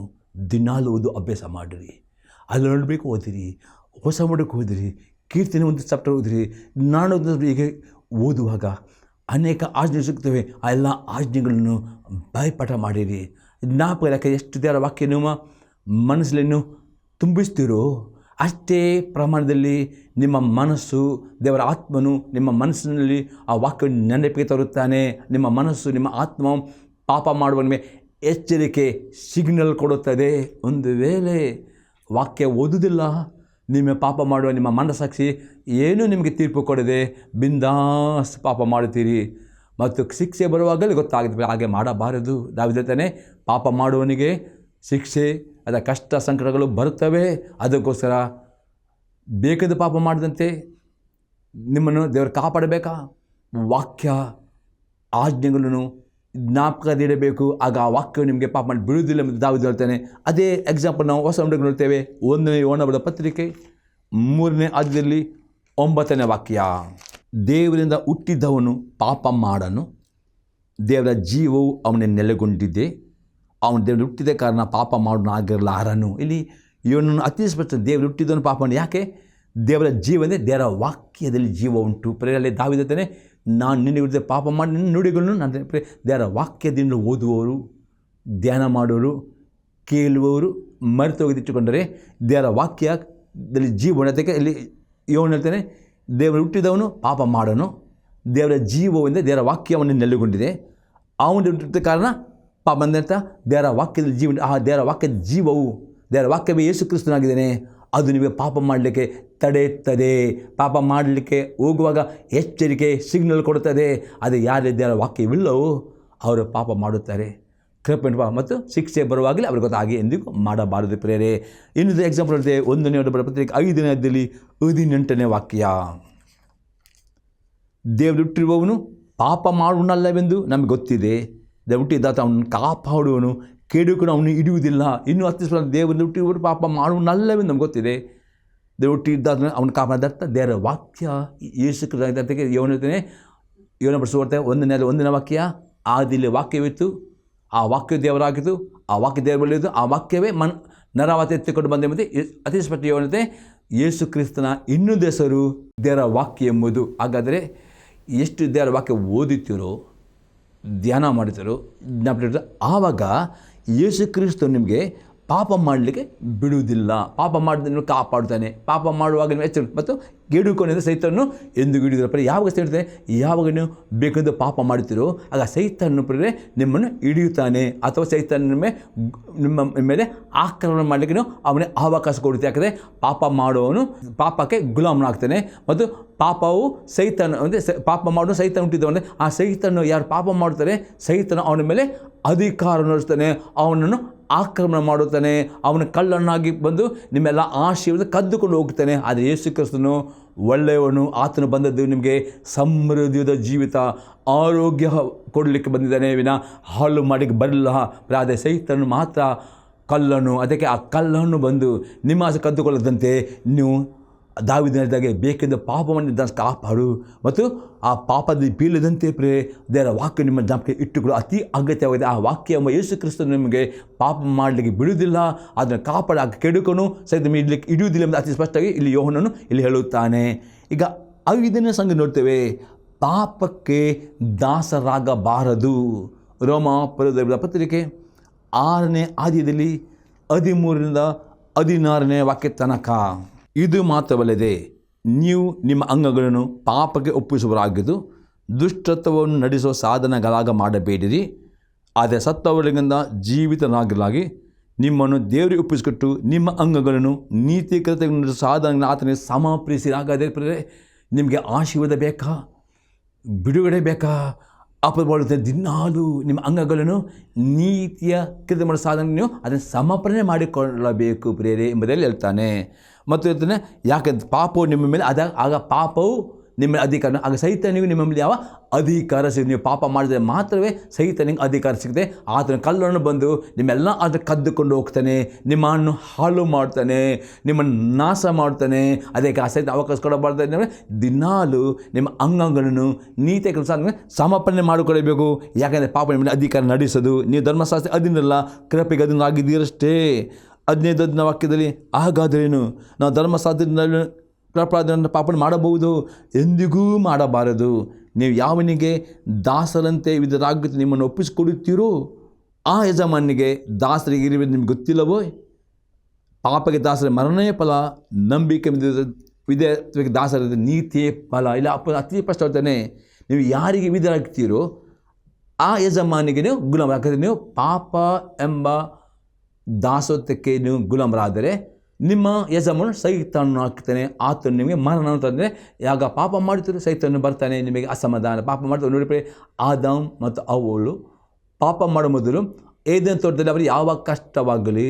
A: ದಿನಾಲು ಓದು ಅಭ್ಯಾಸ ಮಾಡಿರಿ. ಅಲ್ಲಿ ನೋಡಬೇಕು ಓದಿರಿ, ಹೊಸ ಮಾಡಕ್ಕೆ ಓದಿರಿ, ಕೀರ್ತನೆ ಒಂದು ಚಾಪ್ಟರ್ ಓದಿರಿ. ನಾನು ಹೀಗೆ ಓದುವಾಗ ಅನೇಕ ಆಜ್ಞೆ ಸಿಗ್ತವೆ. ಆ ಎಲ್ಲ ಆಜ್ಞೆಗಳನ್ನು ಬಾಯ್ಪಾಠ ಮಾಡಿರಿ. ಜ್ಞಾಪಕ ಯಾಕೆ ಎಷ್ಟು ದೇವರ ವಾಕ್ಯ ನಿಮ್ಮ ಮನಸ್ಸನ್ನು ತುಂಬಿಸ್ತೀರೋ ಅಷ್ಟೇ ಪ್ರಮಾಣದಲ್ಲಿ ನಿಮ್ಮ ಮನಸ್ಸು, ದೇವರ ಆತ್ಮನು ನಿಮ್ಮ ಮನಸ್ಸಿನಲ್ಲಿ ಆ ವಾಕ್ಯವನ್ನು ನೆನಪಿಗೆ ತರುತ್ತಾನೆ. ನಿಮ್ಮ ಮನಸ್ಸು, ನಿಮ್ಮ ಆತ್ಮ ಪಾಪ ಮಾಡುವ ನಿಮಗೆ ಎಚ್ಚರಿಕೆ ಸಿಗ್ನಲ್ ಕೊಡುತ್ತದೆ. ಒಂದು ವೇಳೆ ವಾಕ್ಯ ಓದುವುದಿಲ್ಲ, ನಿಮ್ಮ ಪಾಪ ಮಾಡುವ ನಿಮ್ಮ ಮನಸ್ಸಾಕ್ಷಿ ಏನೂ ನಿಮಗೆ ತೀರ್ಪು ಕೊಡದೆ ಬಿಂದಾಸ್ ಪಾಪ ಮಾಡುತ್ತೀರಿ ಮತ್ತು ಶಿಕ್ಷೆ ಬರುವಾಗಲೇ ಗೊತ್ತಾಗುತ್ತೆ ಹಾಗೆ ಮಾಡಬಾರದು. ದಾವೀದನೇ ಪಾಪ ಮಾಡುವವನಿಗೆ ಶಿಕ್ಷೆ ಅದರ ಕಷ್ಟ ಸಂಕಟಗಳು ಬರುತ್ತವೆ. ಅದಕ್ಕೋಸ್ಕರ ಬೇಕದ ಪಾಪ ಮಾಡದಂತೆ ನಿಮ್ಮನ್ನು ದೇವರು ಕಾಪಾಡಬೇಕಾ? ವಾಕ್ಯ ಆಜ್ಞೆಗಳನ್ನು ಜ್ಞಾಪಕದಿಡಬೇಕು. ಆಗ ಆ ವಾಕ್ಯವು ನಿಮಗೆ ಪಾಪ ಮಾಡಿ ಬಿಡುವುದಿಲ್ಲ ಎಂದು ದಾವೀದ ಹೇಳ್ತಾನೆ. ಅದೇ ಎಕ್ಸಾಂಪಲ್ ನಾವು ಹೊಸ ಉಂಡೆಗೆ ನೋಡ್ತೇವೆ. 1ನೇ ಯೋಹನ ಪತ್ರಿಕೆ 3ನೇ ಅಧ್ಯಾಯದಲ್ಲಿ 9ನೇ ವಾಕ್ಯ, ದೇವರಿಂದ ಹುಟ್ಟಿದವನು ಪಾಪ ಮಾಡನು, ದೇವರ ಜೀವವು ಅವನೇ ನೆಲೆಗೊಂಡಿದೆ, ಅವನು ದೇವರು ಹುಟ್ಟಿದ ಕಾರಣ ಪಾಪ ಮಾಡೋಣ ಆಗಿರಲಾರನು. ಇಲ್ಲಿ ಇವನನ್ನು ಅತಿ ಸ್ಪಷ್ಟ, ದೇವರು ಹುಟ್ಟಿದವನು ಪಾಪ ಮಾಡಿ. ಯಾಕೆ? ದೇವರ ಜೀವ ಅಂದರೆ ದೇವರ ವಾಕ್ಯದಲ್ಲಿ ಜೀವ ಉಂಟು. ಪ್ರೇರಲ್ಲಿ ದಾವೀದನೇ, ನಾನು ನಿನ್ನ ವಿರುದ್ಧ ಪಾಪ ಮಾಡಿ ನಿನ್ನ ನುಡಿಗಳನ್ನು ನಾನು ದೇವರ ವಾಕ್ಯದಿಂದ ಓದುವವರು, ಧ್ಯಾನ ಮಾಡುವವರು, ಕೇಳುವವರು ಮರೆತು ಹೋಗಿದ್ದಿಟ್ಟುಕೊಂಡರೆ ದೇವರ ವಾಕ್ಯದಲ್ಲಿ ಜೀವ. ಅದಕ್ಕೆ ಇಲ್ಲಿ ಇವನು ಹೇಳ್ತಾನೆ, ದೇವರು ಹುಟ್ಟಿದವನು ಪಾಪ ಮಾಡೋನು, ದೇವರ ಜೀವವೆಂದರೆ ದೇವರ ವಾಕ್ಯವನ್ನು ನೆಲೆಗೊಂಡಿದೆ, ಅವನು ಹುಟ್ಟಿದ ಕಾರಣ ಪಾಪ ಬಂದಂಥ ದೇವರ ವಾಕ್ಯದಲ್ಲಿ ಜೀವ. ಆ ದೇವರ ವಾಕ್ಯದ ಜೀವವು, ದೇವರ ವಾಕ್ಯವೇ ಯೇಸು ಕ್ರಿಸ್ತನಾಗಿದ್ದಾನೆ. ಅದು ನಿಮಗೆ ಪಾಪ ಮಾಡಲಿಕ್ಕೆ ತಡೆಯುತ್ತದೆ. ಪಾಪ ಮಾಡಲಿಕ್ಕೆ ಹೋಗುವಾಗ ಎಚ್ಚರಿಕೆ ಸಿಗ್ನಲ್ ಕೊಡುತ್ತದೆ. ಅದು ಯಾರೇ ದೇವರ ವಾಕ್ಯವಿಲ್ಲವೋ ಅವರು ಪಾಪ ಮಾಡುತ್ತಾರೆ. ಕೃಪೆ ಮತ್ತು ಶಿಕ್ಷೆ ಬರುವಾಗಲೇ ಅವ್ರಿಗೆ ಗೊತ್ತಾಗಿ ಎಂದಿಗೂ ಮಾಡಬಾರದು ಪ್ರೇರೆ. ಇನ್ನೊಂದು ಎಕ್ಸಾಂಪಲ್ ಹೇಳ್ತೇವೆ. 1ನೇ ಪತ್ರಿಕೆ 5ನೇ ಅಧ್ಯಾಯದಲ್ಲಿ 18ನೇ ವಾಕ್ಯ, ದೇವರು ಹುಟ್ಟಿರುವವನು ಪಾಪ ಮಾಡುವನಲ್ಲವೆಂದು ನಮಗೆ ಗೊತ್ತಿದೆ, ದೇವರು ಹುಟ್ಟಿದಾತ ಅವನನ್ನು ಕಾಪಾಡುವನು, ಕೇಡುಕೊಂಡು ಅವನು ಹಿಡಿಯುವುದಿಲ್ಲ. ಇನ್ನೂ 10 ದೇವರು ಹುಟ್ಟಿರುವವರು ಪಾಪ ಮಾಡುವನಲ್ಲವೆಂದು ನಮ್ಗೆ ಗೊತ್ತಿದೆ, ದೇವರು ಹುಟ್ಟಿದ್ದಾದ ಅವನು ಕಾಪಾಡದರ್ಥ ದೇವರ ವಾಕ್ಯ ಯೇಸು ಕ್ರಿಸ್ತನಿಗೆ ಯೋನ ಹೇಳ್ತಾನೆ. ಯೋನ ಬರೆಸುವಂತೆ 1ನೇ ವಾಕ್ಯ, ಆದಿಯಲ್ಲಿ ವಾಕ್ಯವಿತ್ತು, ಆ ವಾಕ್ಯ ದೇವರಾಗಿತ್ತು, ಆ ವಾಕ್ಯ ದೇವರ ಬಳಿಯಿತ್ತು, ಆ ವಾಕ್ಯವೇ ನರವಾತ ಎತ್ತಿಕೊಂಡು ಬಂದೆ. ಮತ್ತು ಅತಿ ಸ್ಪಷ್ಟ ಯೋನತೆ ಯೇಸು ಕ್ರಿಸ್ತನ ಇನ್ನೊಂದು ಹೆಸರು ದೇವರ ವಾಕ್ಯ ಎಂಬುದು. ಹಾಗಾದರೆ ಎಷ್ಟು ದೇವರ ವಾಕ್ಯ ಓದುತ್ತೀರೋ, ಧ್ಯಾನ ಮಾಡುತ್ತೀರೋ, ಜ್ಞಾಪಕ ಆವಾಗ ಯೇಸು ಕ್ರಿಸ್ತ ನಿಮಗೆ ಪಾಪ ಮಾಡಲಿಕ್ಕೆ ಬಿಡುವುದಿಲ್ಲ. ಪಾಪ ಮಾಡಿದ ನೀವು ಕಾಪಾಡ್ತಾನೆ. ಪಾಪ ಮಾಡುವಾಗ ನೀವು ಎಚ್ಚರ ಮತ್ತು ಗೆಡುಕೊಂಡಿದ್ದ ಸೈತನ್ನು ಎಂದು ಹಿಡಿದಿರೋ ಪರಿ ಯಾವಾಗ ಹೇಳ್ತಾನೆ, ಯಾವಾಗ ನೀವು ಬೇಕಂದು ಪಾಪ ಮಾಡುತ್ತೀರೋ ಆಗ ಸೈತನ್ನು ಪ್ರೇರೆ ನಿಮ್ಮನ್ನು ಹಿಡಿಯುತ್ತಾನೆ. ಅಥವಾ ಸೈತನ ನಿಮ್ಮ ಮೇಲೆ ಆಕ್ರಮಣ ಮಾಡಲಿಕ್ಕೆ ನೀವು ಅವನೇ ಅವಕಾಶ ಕೊಡುತ್ತೆ. ಯಾಕಂದರೆ ಪಾಪ ಮಾಡುವವನು ಪಾಪಕ್ಕೆ ಗುಲಾಮನಾಗ್ತಾನೆ ಮತ್ತು ಪಾಪವು ಸೈತನ ಅಂದರೆ ಪಾಪ ಮಾಡೋ ಸೈತನ ಹುಟ್ಟಿದವನೇ. ಆ ಸೈತನ್ನು ಯಾರು ಪಾಪ ಮಾಡ್ತಾರೆ, ಸೈತನ ಅವನ ಮೇಲೆ ಅಧಿಕಾರ ನಡೆಸ್ತಾನೆ, ಅವನನ್ನು ಆಕ್ರಮಣ ಮಾಡುತ್ತಾನೆ, ಅವನ ಕಳ್ಳನಾಗಿ ಬಂದು ನಿಮ್ಮೆಲ್ಲ ಆಶೀರ್ವಾದ ಕದ್ದುಕೊಂಡು ಹೋಗ್ತಾನೆ. ಆದರೆ ಯೇಸು ಕ್ರಿಸ್ತನು ಒಳ್ಳೆಯವನು. ಆತನು ಬಂದದ್ದು ನಿಮಗೆ ಸಮೃದ್ಧಿಯಾದ ಜೀವಿತ, ಆರೋಗ್ಯ ಕೊಡಲಿಕ್ಕೆ ಬಂದಿದ್ದಾನೆ ವಿನ ಹಾಳು ಮಾಡಿಕ್ಕೆ ಬರಲಿಲ್ಲ. ಆದರೆ ಸೈತನು ಮಾತ್ರ ಕಳ್ಳನು. ಅದಕ್ಕೆ ಆ ಕಳ್ಳನ್ನು ಬಂದು ನಿಮ್ಮ ಆಸೆ ಕದ್ದುಕೊಳ್ಳದಂತೆ ನೀವು ದಾವೀದನಿದ್ದಾಗೆ ಬೇಕೆಂದು ಪಾಪವನ್ನು ಕಾಪಾಡು ಮತ್ತು ಆ ಪಾಪದಲ್ಲಿ ಬೀಳದಂತೆ ದೇವರ ವಾಕ್ಯ ನಿಮ್ಮ ಜ್ಞಾಪಕ ಇಟ್ಟುಕೊಳ್ಳು ಅತಿ ಅಗತ್ಯವಾಗಿದೆ. ಆ ವಾಕ್ಯ ಎಂಬ ಯೇಸು ಕ್ರಿಸ್ತನು ನಿಮಗೆ ಪಾಪ ಮಾಡಲಿಕ್ಕೆ ಬಿಡುವುದಿಲ್ಲ, ಅದನ್ನು ಕಾಪಾಡಿ ಆಗ ಕೆಡುಕನು ಸಹಿತ ಇಡಲಿಕ್ಕೆ ಇಡುವುದಿಲ್ಲ ಎಂದು ಅತಿ ಸ್ಪಷ್ಟವಾಗಿ ಇಲ್ಲಿ ಯೋಹನನು ಇಲ್ಲಿ ಹೇಳುತ್ತಾನೆ. ಈಗ 5ನೇ ಸಂಗತಿ ನೋಡ್ತೇವೆ, ಪಾಪಕ್ಕೆ ದಾಸರಾಗಬಾರದು. ರೋಮ ಪತ್ರಿಕೆ 6ನೇ ಅಧ್ಯಾಯದಲ್ಲಿ 13ರಿಂದ 16ನೇ ವಾಕ್ಯ ತನಕ, ಇದು ಮಾತ್ರವಲ್ಲದೆ ನೀವು ನಿಮ್ಮ ಅಂಗಗಳನ್ನು ಪಾಪಕ್ಕೆ ಒಪ್ಪಿಸುವರಾಗಿದ್ದು ದುಷ್ಟತ್ವವನ್ನು ನಡೆಸುವ ಸಾಧನಗಳಾಗ ಮಾಡಬೇಡಿರಿ, ಆದರೆ ಸತ್ತವರಿಗಿಂದ ಜೀವಿತನಾಗಲಾಗಿ ನಿಮ್ಮನ್ನು ದೇವರಿಗೆ ಒಪ್ಪಿಸಿಕೊಟ್ಟು ನಿಮ್ಮ ಅಂಗಗಳನ್ನು ನೀತಿ ಕೃತ್ಯಗಳನ್ನು ನಡೆಸುವ ಸಾಧನಗಳನ್ನು ಆತನಿಗೆ ಸಮರ್ಪಿಸಿರಿ. ಹಾಗಾದರೆ ಪ್ರಿಯರೇ, ನಿಮಗೆ ಆಶೀರ್ವಾದ ಬೇಕಾ, ಬಿಡುಗಡೆ ಬೇಕಾ? ಅಪವಾದ ದಿನಾಲು ನಿಮ್ಮ ಅಂಗಗಳನ್ನು ನೀತಿಯ ಕೃತ್ಯ ಮಾಡೋ ಸಾಧನೆ ನೀವು ಅದನ್ನು ಸಮರ್ಪಣೆ ಮಾಡಿಕೊಳ್ಳಬೇಕು ಪ್ರಿಯರೇ ಎಂಬುದರಲ್ಲಿ ಹೇಳ್ತಾನೆ. ಮತ್ತು ಹೇಳ್ತಾನೆ, ಯಾಕಂದ್ರೆ ಪಾಪವು ನಿಮ್ಮ ಮೇಲೆ ಆಗ ಪಾಪವು ನಿಮ್ಮ ಅಧಿಕಾರ, ಆಗ ಸೈತಾನಿಗೂ ನಿಮ್ಮ ಮೇಲೆ ಯಾವ ಅಧಿಕಾರ ಸಿಗುತ್ತೆ. ನೀವು ಪಾಪ ಮಾಡಿದರೆ ಮಾತ್ರವೇ ಸೈತಾನಿಗೆ ಅಧಿಕಾರ ಸಿಗುತ್ತೆ. ಆತನ ಕಲ್ಲನ್ನು ಬಂದು ನಿಮ್ಮೆಲ್ಲ ಅದನ್ನು ಕದ್ದುಕೊಂಡು ಹೋಗ್ತಾನೆ, ನಿಮ್ಮನ್ನು ಹಾಳು ಮಾಡ್ತಾನೆ, ನಿಮ್ಮನ್ನು ನಾಶ ಮಾಡ್ತಾನೆ. ಅದಕ್ಕೆ ಆ ಸೈತಾನ ಅವಕಾಶ ಕೊಡಬಾರ್ದು ಅಂದರೆ ದಿನಾಲು ನಿಮ್ಮ ಅಂಗಗಳನ್ನು ನೀತಿಯ ಕೆಲಸ ಸಮರ್ಪಣೆ ಮಾಡಿಕೊಳ್ಳಬೇಕು. ಯಾಕಂದರೆ ಪಾಪ ನಿಮ್ಮ ಮೇಲೆ ಅಧಿಕಾರ ನಡೆಸೋದು. ನೀವು ಧರ್ಮಶಾಸ್ತ್ರ ಅದನ್ನೆಲ್ಲ ಕೃಪೆಗೆ ಅದನ್ನು ಆಗಿದ್ದೀರಷ್ಟೇ. 15ನೇ ವಾಕ್ಯದಲ್ಲಿ, ಹಾಗಾದರೇನು ನಾವು ಧರ್ಮಶಾಸ್ತ್ರದಿಂದ ಅಪರಾಧವನ್ನು ಪಾಪನ ಮಾಡಬಹುದು, ಎಂದಿಗೂ ಮಾಡಬಾರದು. ನೀವು ಯಾವನಿಗೆ ದಾಸರಂತೆ ವಿಧರಾಗುತ್ತೆ ನಿಮ್ಮನ್ನು ಒಪ್ಪಿಸಿಕೊಡುತ್ತೀರೋ ಆ ಯಜಮಾನಿಗೆ ದಾಸರಿಗೆ ಇರುವುದು ನಿಮ್ಗೆ ಗೊತ್ತಿಲ್ಲವೋ? ಪಾಪಕ್ಕೆ ದಾಸರ ಮರಣನೇ ಫಲ, ನಂಬಿಕೆ ವಿಧೇಯತ್ವಕ್ಕೆ ದಾಸರ ನೀತಿಯೇ ಫಲ. ಇಲ್ಲ ಅತಿ ಸ್ಪಷ್ಟ ಹೇಳ್ತಾನೆ, ನೀವು ಯಾರಿಗೆ ವಿಧರಾಗ್ತೀರೋ ಆ ಯಜಮಾನಿಗೆ ನೀವು ಗುಲಾಮ. ಯಾಕಂದರೆ ನೀವು ಪಾಪ ಎಂಬ ದಾಸತ್ವಕ್ಕೆ ನೀವು ಗುಲಾಮರಾದರೆ ನಿಮ್ಮ ಯಜಮಾನ ಸೈತಾನನ್ನು ಹಾಕ್ತಾನೆ. ಆತನು ನಿಮಗೆ ಮರಣ ಅಂತಂದರೆ, ಯಾಗ ಪಾಪ ಮಾಡ್ತೀರೋ ಸೈತಾನ ಬರ್ತಾನೆ, ನಿಮಗೆ ಅಸಮಾಧಾನ. ಪಾಪ ಮಾಡ್ತಾರೆ ನೋಡಿ, ಆದಾಮ್ ಮತ್ತು ಅವ್ವಳು ಪಾಪ ಮಾಡೋ ಮೊದಲು ಏದೇನು ತೋಟದಲ್ಲಿ ಅವರಿಗೆ ಯಾವ ಕಷ್ಟವಾಗಲಿ,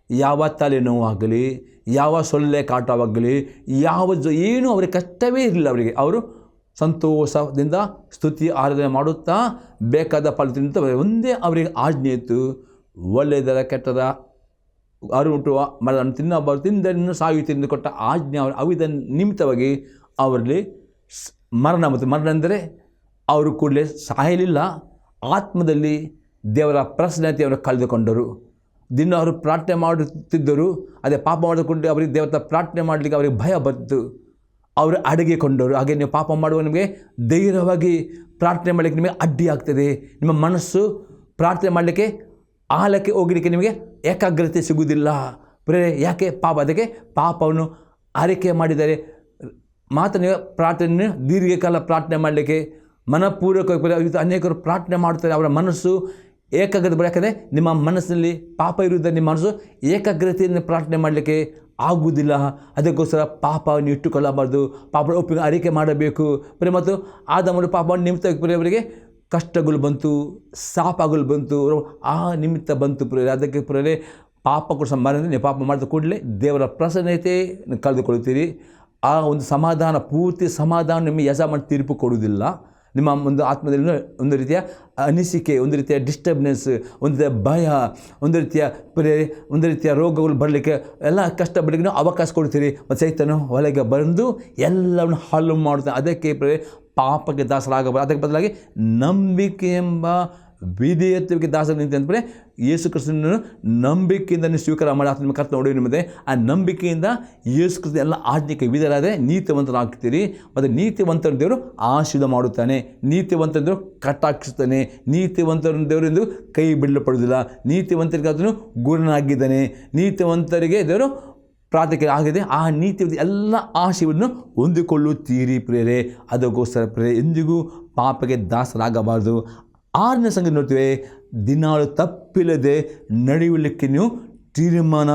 A: ಯಾವ ತಲೆನೋವಾಗಲಿ, ಯಾವ ಸೊಳ್ಳೆ ಕಾಟವಾಗಲಿ, ಏನೂ ಅವರಿಗೆ ಕಷ್ಟವೇ ಇರಲಿಲ್ಲ. ಅವರಿಗೆ ಅವರು ಸಂತೋಷದಿಂದ ಸ್ತುತಿ ಆರಾಧನೆ ಮಾಡುತ್ತಾ ಬೇಕಾದ ಫಲ ತಿಂತ ಒಂದೇ ಅವರಿಗೆ ಆಜ್ಞೆ ಇತ್ತು, ಒಳ್ಳೆಯದರ ಕೆಟ್ಟದ ಅರುಟುವ ಮರವನ್ನು ತಿನ್ನಬಾರದು, ತಿಂದನ್ನು ಸಾಯು ತಿಂದು ಕೊಟ್ಟ ಆಜ್ಞೆ ಅವಿದ ನಿಮಿತ್ತವಾಗಿ ಅವರಲ್ಲಿ ಮರಣ. ಮತ್ತು ಮರಣ ಅಂದರೆ ಅವರು ಕೂಡಲೇ ಸಾಯಲಿಲ್ಲ, ಆತ್ಮದಲ್ಲಿ ದೇವರ ಪ್ರಸನ್ನತೆಯನ್ನು ಕಳೆದುಕೊಂಡರು. ದಿನ ಅವರು ಪ್ರಾರ್ಥನೆ ಮಾಡುತ್ತಿದ್ದರು. ಅದೇ ಪಾಪ ಮಾಡಿಕೊಂಡು ಅವರಿಗೆ ದೇವರ ಪ್ರಾರ್ಥನೆ ಮಾಡಲಿಕ್ಕೆ ಅವರಿಗೆ ಭಯ ಬಂತು, ಅವರು ಅಡಗಿಕೊಂಡರು. ಹಾಗೆ ನೀವು ಪಾಪ ಮಾಡುವ ನಿಮಗೆ ಧೈರ್ಯವಾಗಿ ಪ್ರಾರ್ಥನೆ ಮಾಡಲಿಕ್ಕೆ ನಿಮಗೆ ಅಡ್ಡಿ ಆಗ್ತದೆ. ನಿಮ್ಮ ಮನಸ್ಸು ಪ್ರಾರ್ಥನೆ ಮಾಡಲಿಕ್ಕೆ ಆಳಕ್ಕೆ ಹೋಗಲಿಕ್ಕೆ ನಿಮಗೆ ಏಕಾಗ್ರತೆ ಸಿಗುವುದಿಲ್ಲ. ಯಾಕೆ ಪಾಪ? ಅದಕ್ಕೆ ಪಾಪವನ್ನು ಆರೈಕೆ ಮಾಡಿದರೆ ಮಾತ್ರ ನೀವು ಪ್ರಾರ್ಥನೆ ದೀರ್ಘಕಾಲ ಪ್ರಾರ್ಥನೆ ಮಾಡಲಿಕ್ಕೆ ಮನಪೂರ್ವಕ ಅನೇಕರು ಪ್ರಾರ್ಥನೆ ಮಾಡ್ತಾರೆ. ಅವರ ಮನಸ್ಸು ಏಕಾಗ್ರತೆ ಯಾಕಂದರೆ ನಿಮ್ಮ ಮನಸ್ಸಿನಲ್ಲಿ ಪಾಪ ಇರುವುದರಿಂದ ನಿಮ್ಮ ಮನಸ್ಸು ಏಕಾಗ್ರತೆಯನ್ನು ಪ್ರಾರ್ಥನೆ ಮಾಡಲಿಕ್ಕೆ ಆಗುವುದಿಲ್ಲ. ಅದಕ್ಕೋಸ್ಕರ ಪಾಪವನ್ನು ಇಟ್ಟುಕೊಳ್ಳಬಾರ್ದು, ಪಾಪ ಒಪ್ಪಿಗೆ ಆರೈಕೆ ಮಾಡಬೇಕು. ಮತ್ತು ಆದಾಮರು ಪಾಪವನ್ನು ನಿಮಿತ್ತ ಅವರಿಗೆ ಕಷ್ಟಗಳು ಬಂತು, ಶಾಪಗಳು ಬಂತು, ಆ ನಿಮಿತ್ತ ಬಂತು ಪ್ರಿಯರೇ. ಅದಕ್ಕೆ ಪ್ರಿಯರೇ, ಪಾಪ ಕೂಡ ಸಂಬಂಧ ನೀವು ಪಾಪ ಮಾಡಿದ ಕೂಡಲೇ ದೇವರ ಪ್ರಸನ್ನತೆ ಕಳೆದುಕೊಳ್ಳುತ್ತೀರಿ. ಆ ಒಂದು ಸಮಾಧಾನ, ಪೂರ್ತಿ ಸಮಾಧಾನ ನಿಮಗೆ ಯಜಮಾನ ತೀರ್ಪು ಕೊಡುವುದಿಲ್ಲ. ನಿಮ್ಮ ಒಂದು ಆತ್ಮದಲ್ಲಿ ಒಂದು ರೀತಿಯ ಅನಿಸಿಕೆ, ಒಂದು ರೀತಿಯ ಡಿಸ್ಟರ್ಬೆನ್ಸ್, ಒಂದು ರೀತಿಯ ಭಯ, ಒಂದು ರೀತಿಯ ರೋಗಗಳು ಬರಲಿಕ್ಕೆ ಎಲ್ಲ ಕಷ್ಟ ಬರಲಿಕ್ಕೆ ಅವಕಾಶ ಕೊಡ್ತೀರಿ. ಮತ್ತು ಸೈತಾನು ಒಳಗೆ ಬಂದು ಎಲ್ಲವನ್ನು ಹಾಳು ಮಾಡ್ತಾನೆ. ಅದಕ್ಕೆ ಪಾಪಕ್ಕೆ ದಾಸರಾಗಬಾರದು. ಅದಕ್ಕೆ ಬದಲಾಗಿ ನಂಬಿಕೆ ಎಂಬ ವಿಧೇಯತ್ವಕ್ಕೆ ದಾಸರು ನಿಂತಂದರೆ ಯೇಸು ಕ್ರಿಸ್ತನನ್ನು ನಂಬಿಕೆಯಿಂದ ನೀವು ಸ್ವೀಕಾರ ಮಾಡಿ ಆತನ ಕರ್ತ ನೋಡಿ. ನಿಮ್ಮದೇ ಆ ನಂಬಿಕೆಯಿಂದ ಯೇಸು ಕ್ರಿಸ್ತನ ಎಲ್ಲ ಆಜ್ಞೆಗೆ ವಿಧೇಯರಾದರೆ ನೀತಿವಂತರಾಗ್ತೀರಿ. ಮತ್ತು ನೀತಿವಂತರ ದೇವರು ಆಶೀರ್ವಾದ ಮಾಡುತ್ತಾನೆ, ನೀತಿವಂತರ ದೇವರು ಕಟಾಕ್ಷಿಸ್ತಾನೆ, ನೀತಿವಂತರ ದೇವರೆಂದು ಕೈ ಬಿಡಲ್ಪಡುವುದಿಲ್ಲ. ನೀತಿವಂತರಿಗೆ ಅದನ್ನು ಗುರುನಾಗಿದ್ದಾನೆ. ನೀತಿವಂತರಿಗೆ ದೇವರು ಪ್ರಾರ್ಥನೆ ಆಗಿದೆ. ಆ ನೀತಿ ಎಲ್ಲ ಆಶೀರ್ವಾದವನ್ನು ಹೊಂದಿಕೊಳ್ಳುತ್ತೀರಿ ಪ್ರಿಯರೇ. ಅದಕ್ಕೋಸ್ಕರ ಪ್ರಿಯರೇ, ಎಂದಿಗೂ ಪಾಪಕ್ಕೆ ದಾಸರಾಗಬಾರದು. 6ನೇ ಸಂಗತಿ ನೋಡ್ತೀವಿ, ದಿನಾಳು ತಪ್ಪಿಲ್ಲದೆ ನಡೆಯಲಿಕ್ಕೆ ನೀವು ತೀರ್ಮಾನ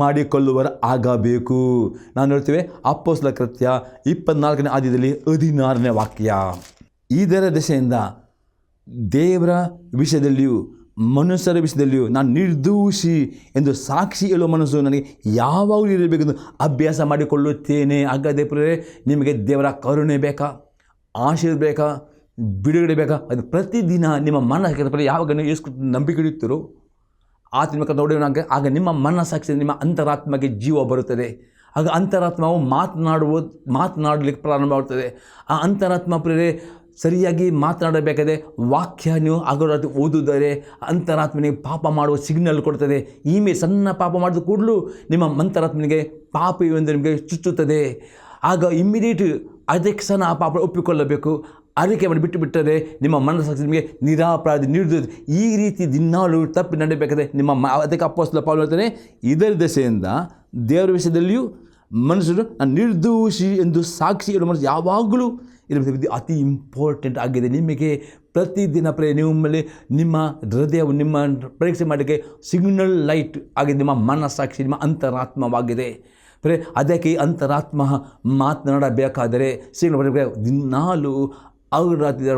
A: ಮಾಡಿಕೊಳ್ಳುವರ ಆಗಬೇಕು. ನಾನು ನೋಡ್ತೀವಿ ಅಪೊಸ್ತಲರ ಕೃತ್ಯ 24ನೇ ಅಧ್ಯಾಯದಲ್ಲಿ 16ನೇ ವಾಕ್ಯ. ಇದರ ದೆಸೆಯಿಂದ ದೇವರ ವಿಷಯದಲ್ಲಿಯೂ ಮನುಷ್ಯರ ವಿಷಯದಲ್ಲಿಯೂ ನಾನು ನಿರ್ದೋಷಿ ಎಂದು ಸಾಕ್ಷಿ ಹೇಳುವ ಮನಸ್ಸು ನನಗೆ ಯಾವಾಗಲೂ ಇರಬೇಕೆಂದು ಅಭ್ಯಾಸ ಮಾಡಿಕೊಳ್ಳುತ್ತೇನೆ. ಹಾಗಾದರೆ ಪ್ರಿಯರೇ, ನಿಮಗೆ ದೇವರ ಕರುಣೆ ಬೇಕಾ, ಆಶೀರ್ವಾದ ಬೇಕಾ, ಬಿಡುಗಡೆ ಬೇಕಾ? ಅದು ಪ್ರತಿದಿನ ನಿಮ್ಮ ಮನಸ್ಸು ಯಾವಾಗ ನೀವು ಯೇಸು ನಂಬಿಕೆ ಇಡುತ್ತೀರೋ ಆತ್ಮ ನೋಡಿ, ಆಗ ನಿಮ್ಮ ಮನಸ್ಸಾಕ್ಷಿ, ನಿಮ್ಮ ಅಂತರಾತ್ಮಗೆ ಜೀವ ಬರುತ್ತದೆ. ಆಗ ಅಂತರಾತ್ಮವು ಮಾತನಾಡಲಿಕ್ಕೆ ಪ್ರಾರಂಭವಾಗುತ್ತದೆ. ಆ ಅಂತರಾತ್ಮ ಪ್ರಿಯರೇ ಸರಿಯಾಗಿ ಮಾತನಾಡಬೇಕಾದ್ರೆ ವಾಕ್ಯ ನೀವು ಅಗರಾತ್ರಿ ಓದುವುದರೆ ಅಂತರಾತ್ಮನಿಗೆ ಪಾಪ ಮಾಡುವ ಸಿಗ್ನಲ್ ಕೊಡ್ತದೆ. ಮೇಲೆ ಸಣ್ಣ ಪಾಪ ಮಾಡಿದ ಕೂಡಲೂ ನಿಮ್ಮ ಅಂತರಾತ್ಮನಿಗೆ ಪಾಪ ಇವೆಂದು ನಿಮಗೆ ಚುಚ್ಚುತ್ತದೆ. ಆಗ ಇಮ್ಮಿಡಿಯೇಟ್ ಅದಕ್ಕೆ ಸಹ ಆ ಪಾಪ ಒಪ್ಪಿಕೊಳ್ಳಬೇಕು. ಅದಕ್ಕೆ ಮಾಡಿ ಬಿಟ್ಟರೆ ನಿಮ್ಮ ಮನಸ್ಸಾಕ್ಷಿ ನಿಮಗೆ ನಿರಾಪರಾಧಿ ನೀಡುತ್ತದೆ. ಈ ರೀತಿ ದಿನಾಲು ತಪ್ಪಿ ನಡೆಯಬೇಕಾದ್ರೆ ನಿಮ್ಮ ಅದಕ್ಕೆ ಅಪೊಸ್ತಲ ಪೌಲನು ಹೇಳ್ತಾನೆ, ಇದರ ದೆಸೆಯಿಂದ ದೇವರ ವಿಷಯದಲ್ಲಿಯೂ ಮನುಷ್ಯರು ನಾನು ನಿರ್ದೋಷಿ ಎಂದು ಸಾಕ್ಷಿ ಹೇಳುವ ಮನುಷ್ಯ ಯಾವಾಗಲೂ ಇದು ಅತಿ ಇಂಪಾರ್ಟೆಂಟ್ ಆಗಿದೆ. ನಿಮಗೆ ಪ್ರತಿದಿನ ನಿಮ್ಮಲ್ಲಿ ನಿಮ್ಮ ಹೃದಯವು ನಿಮ್ಮ ಪರೀಕ್ಷೆ ಮಾಡೋಕ್ಕೆ ಸಿಗ್ನಲ್ ಲೈಟ್ ಆಗಿದೆ. ನಿಮ್ಮ ಮನಸ್ಸಾಕ್ಷಿ, ನಿಮ್ಮ ಅಂತರಾತ್ಮವಾಗಿದೆ. ಅದಕ್ಕೆ ಅಂತರಾತ್ಮ ಮಾತನಾಡಬೇಕಾದರೆ ಸಿಗ್ನಲ್ ದಿನಾಲು ರಾತ್ರಿ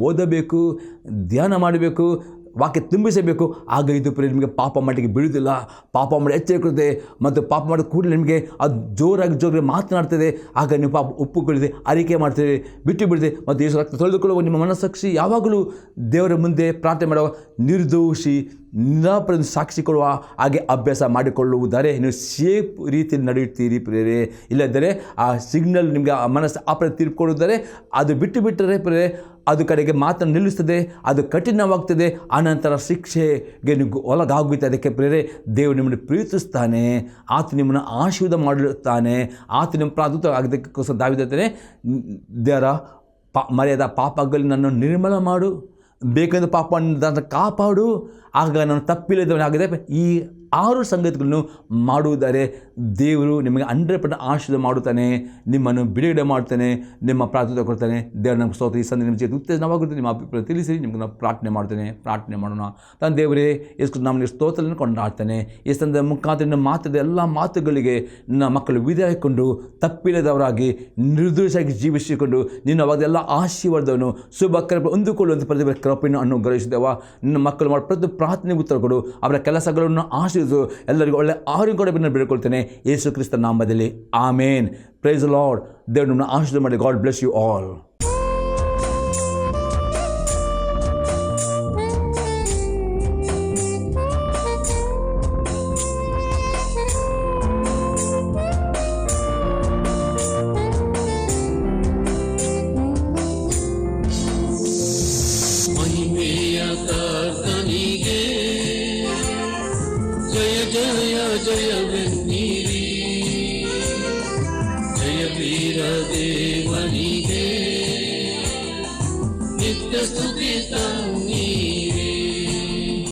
A: ಓದಬೇಕು, ಧ್ಯಾನ ಮಾಡಬೇಕು, ವಾಕ್ಯ ತುಂಬಿಸಬೇಕು. ಆಗ ಇದು ನಿಮಗೆ ಪಾಪ ಮಾಡಿಗೆ ಬೀಳುವುದಿಲ್ಲ. ಪಾಪ ಮಾಡಿ ಎಚ್ಚರಿಕೊಳ್ಳುತ್ತೆ ಮತ್ತು ಪಾಪ ಮಾಡಿದ ಕೂಡಲೇ ನಿಮಗೆ ಅದು ಜೋರಾಗಿ ಮಾತನಾಡ್ತದೆ. ಆಗ ನೀವು ಪಾಪ ಒಪ್ಪುಕೊಳ್ಳದೆ ಅರಿಕೆ ಮಾಡ್ತೇವೆ, ಬಿಟ್ಟು ಬಿಡ್ತೇವೆ ಮತ್ತು ಯೇಸು ರಕ್ತ ತೊಳೆದುಕೊಳ್ಳುವ ನಿಮ್ಮ ಮನಸ್ಸಾಕ್ಷಿ ಯಾವಾಗಲೂ ದೇವರ ಮುಂದೆ ಪ್ರಾರ್ಥನೆ ಮಾಡುವ ನಿರ್ದೋಷಿ ನಿರಾಪರಾಧ ಸಾಕ್ಷಿ ಕೊಡುವ ಹಾಗೆ ಅಭ್ಯಾಸ ಮಾಡಿಕೊಳ್ಳುವುದಾರೆ ನೀವು ಸೇಫ್ ರೀತಿಯಲ್ಲಿ ನಡೆಯುತ್ತೀರಿ ಪ್ರೇರೆ. ಇಲ್ಲದರೆ ಆ ಸಿಗ್ನಲ್ ನಿಮಗೆ ಆ ಮನಸ್ಸು ಅಪರಾಧ ತೀರ್ಪು ಕೊಡುತ್ತಾರೆ. ಅದು ಬಿಟ್ಟರೆ ಪ್ರೇರೆ ಅದು ಕಡೆಗೆ ಮಾತನ್ನು ನಿಲ್ಲಿಸ್ತದೆ, ಅದು ಕಠಿಣವಾಗ್ತದೆ, ಆನಂತರ ಶಿಕ್ಷೆಗೆ ಒಳಗಾಗುತ್ತೆ. ಅದಕ್ಕೆ ಪ್ರೇರೆ ದೇವರು ನಿಮ್ಮನ್ನು ಪ್ರೀತಿಸ್ತಾನೆ, ಆತ ನಿಮ್ಮನ್ನು ಆಶೀರ್ವಾದ ಮಾಡುತ್ತಾನೆ, ಆತ ನಿಮ್ಮ ಪ್ರಾರ್ಥನೆ ಆಗದಕ್ಕೋಸ್ಕರ ದಾವಿದಾನೆ ದೇವರ ಮರ್ಯಾದ ಪಾಪಗಳಲ್ಲಿ ನನ್ನನ್ನು ನಿರ್ಮಲ ಮಾಡು, ಬೇಕೆಂದು ಪಾಪವನ್ನು ಕಾಪಾಡು, ಆಗ ನಾನು ತಪ್ಪಿಲ್ಲದವನಾಗಿದೆ. ಈ 6 ಸಂಗತಿಗಳನ್ನು ಮಾಡುವುದಾರೆ ದೇವರು ನಿಮಗೆ 100% ಆಶೀರ್ವಾದ ಮಾಡುತ್ತಾನೆ, ನಿಮ್ಮನ್ನು ಬಿಡುಗಡೆ ಮಾಡ್ತಾನೆ, ನಿಮ್ಮ ಪ್ರಾರ್ಥನೆ ಕೊಡ್ತಾನೆ. ದೇವರು ನಮಗೆ ಸ್ತೋತ್ರ. ಈ ಸಂದೇಶ ನಿಮ್ಮ ಜೊತೆ ಉತ್ತೇಜನವಾಗುತ್ತೆ. ನಿಮ್ಮ ಅಭಿಪ್ರಾಯ ತಿಳಿಸಿ. ನಿಮಗೆ ನಾವು ಪ್ರಾರ್ಥನೆ ಮಾಡೋಣ. ತನ್ನ ದೇವರೇ ಯೇಸು ನಮಗೆ ಸ್ತೋತ್ರವನ್ನು ಕೊಂಡಾಡ್ತಾನೆ. ಈ ಸಂದೇಶ ಮುಖಾಂತರ ಮಾತಾಡಿದ ಎಲ್ಲ ಮಾತುಗಳಿಗೆ ನನ್ನ ಮಕ್ಕಳು ವಿಧೇಯಕೊಂಡು ತಪ್ಪಿಲ್ಲದವರಾಗಿ ನಿರ್ದೋಷಿಯಾಗಿ ಜೀವಿಸಿಕೊಂಡು ನಿನ್ನ ಎಲ್ಲ ಆಶೀರ್ವಾದವನ್ನು ಶುಭ ಕೃಪೆ ಹೊಂದಿಕೊಳ್ಳುವಂಥ ಪ್ರತಿ ಕೃಪೆಯನ್ನು ಅನುಗ್ರಹಿಸಿದ್ದೇವ. ನಿನ್ನ ಮಕ್ಕಳು ಮಾಡೋ ಪ್ರತಿ ಪ್ರಾರ್ಥನೆಗೆ ಉತ್ತರ ಕೊಡು, ಅವರ ಕೆಲಸಗಳನ್ನು ಆಶೀರ್ವದಿಸು, ಎಲ್ಲರಿಗೂ ಒಳ್ಳೆ ಆರೋಗ್ಯ ಕೊಡಬೇಕು ಬೇಡಿಕೊಳ್ತೇನೆ ಯೇಸು ಕ್ರಿಸ್ತ ನಾಮದಲ್ಲಿ. ಆಮೇನ್. Praise the lord. ದೇವರು ನಿಮ್ಮನ್ನು ಆಶೀರ್ವಾದ ಮಾಡಿ. God bless you all.
B: ಜಯವೆನ್ನಿರಿ, ಜಯ ವೀರ ದೇವನಿಗೆ ನಿತ್ಯ ಸ್ತುತಿ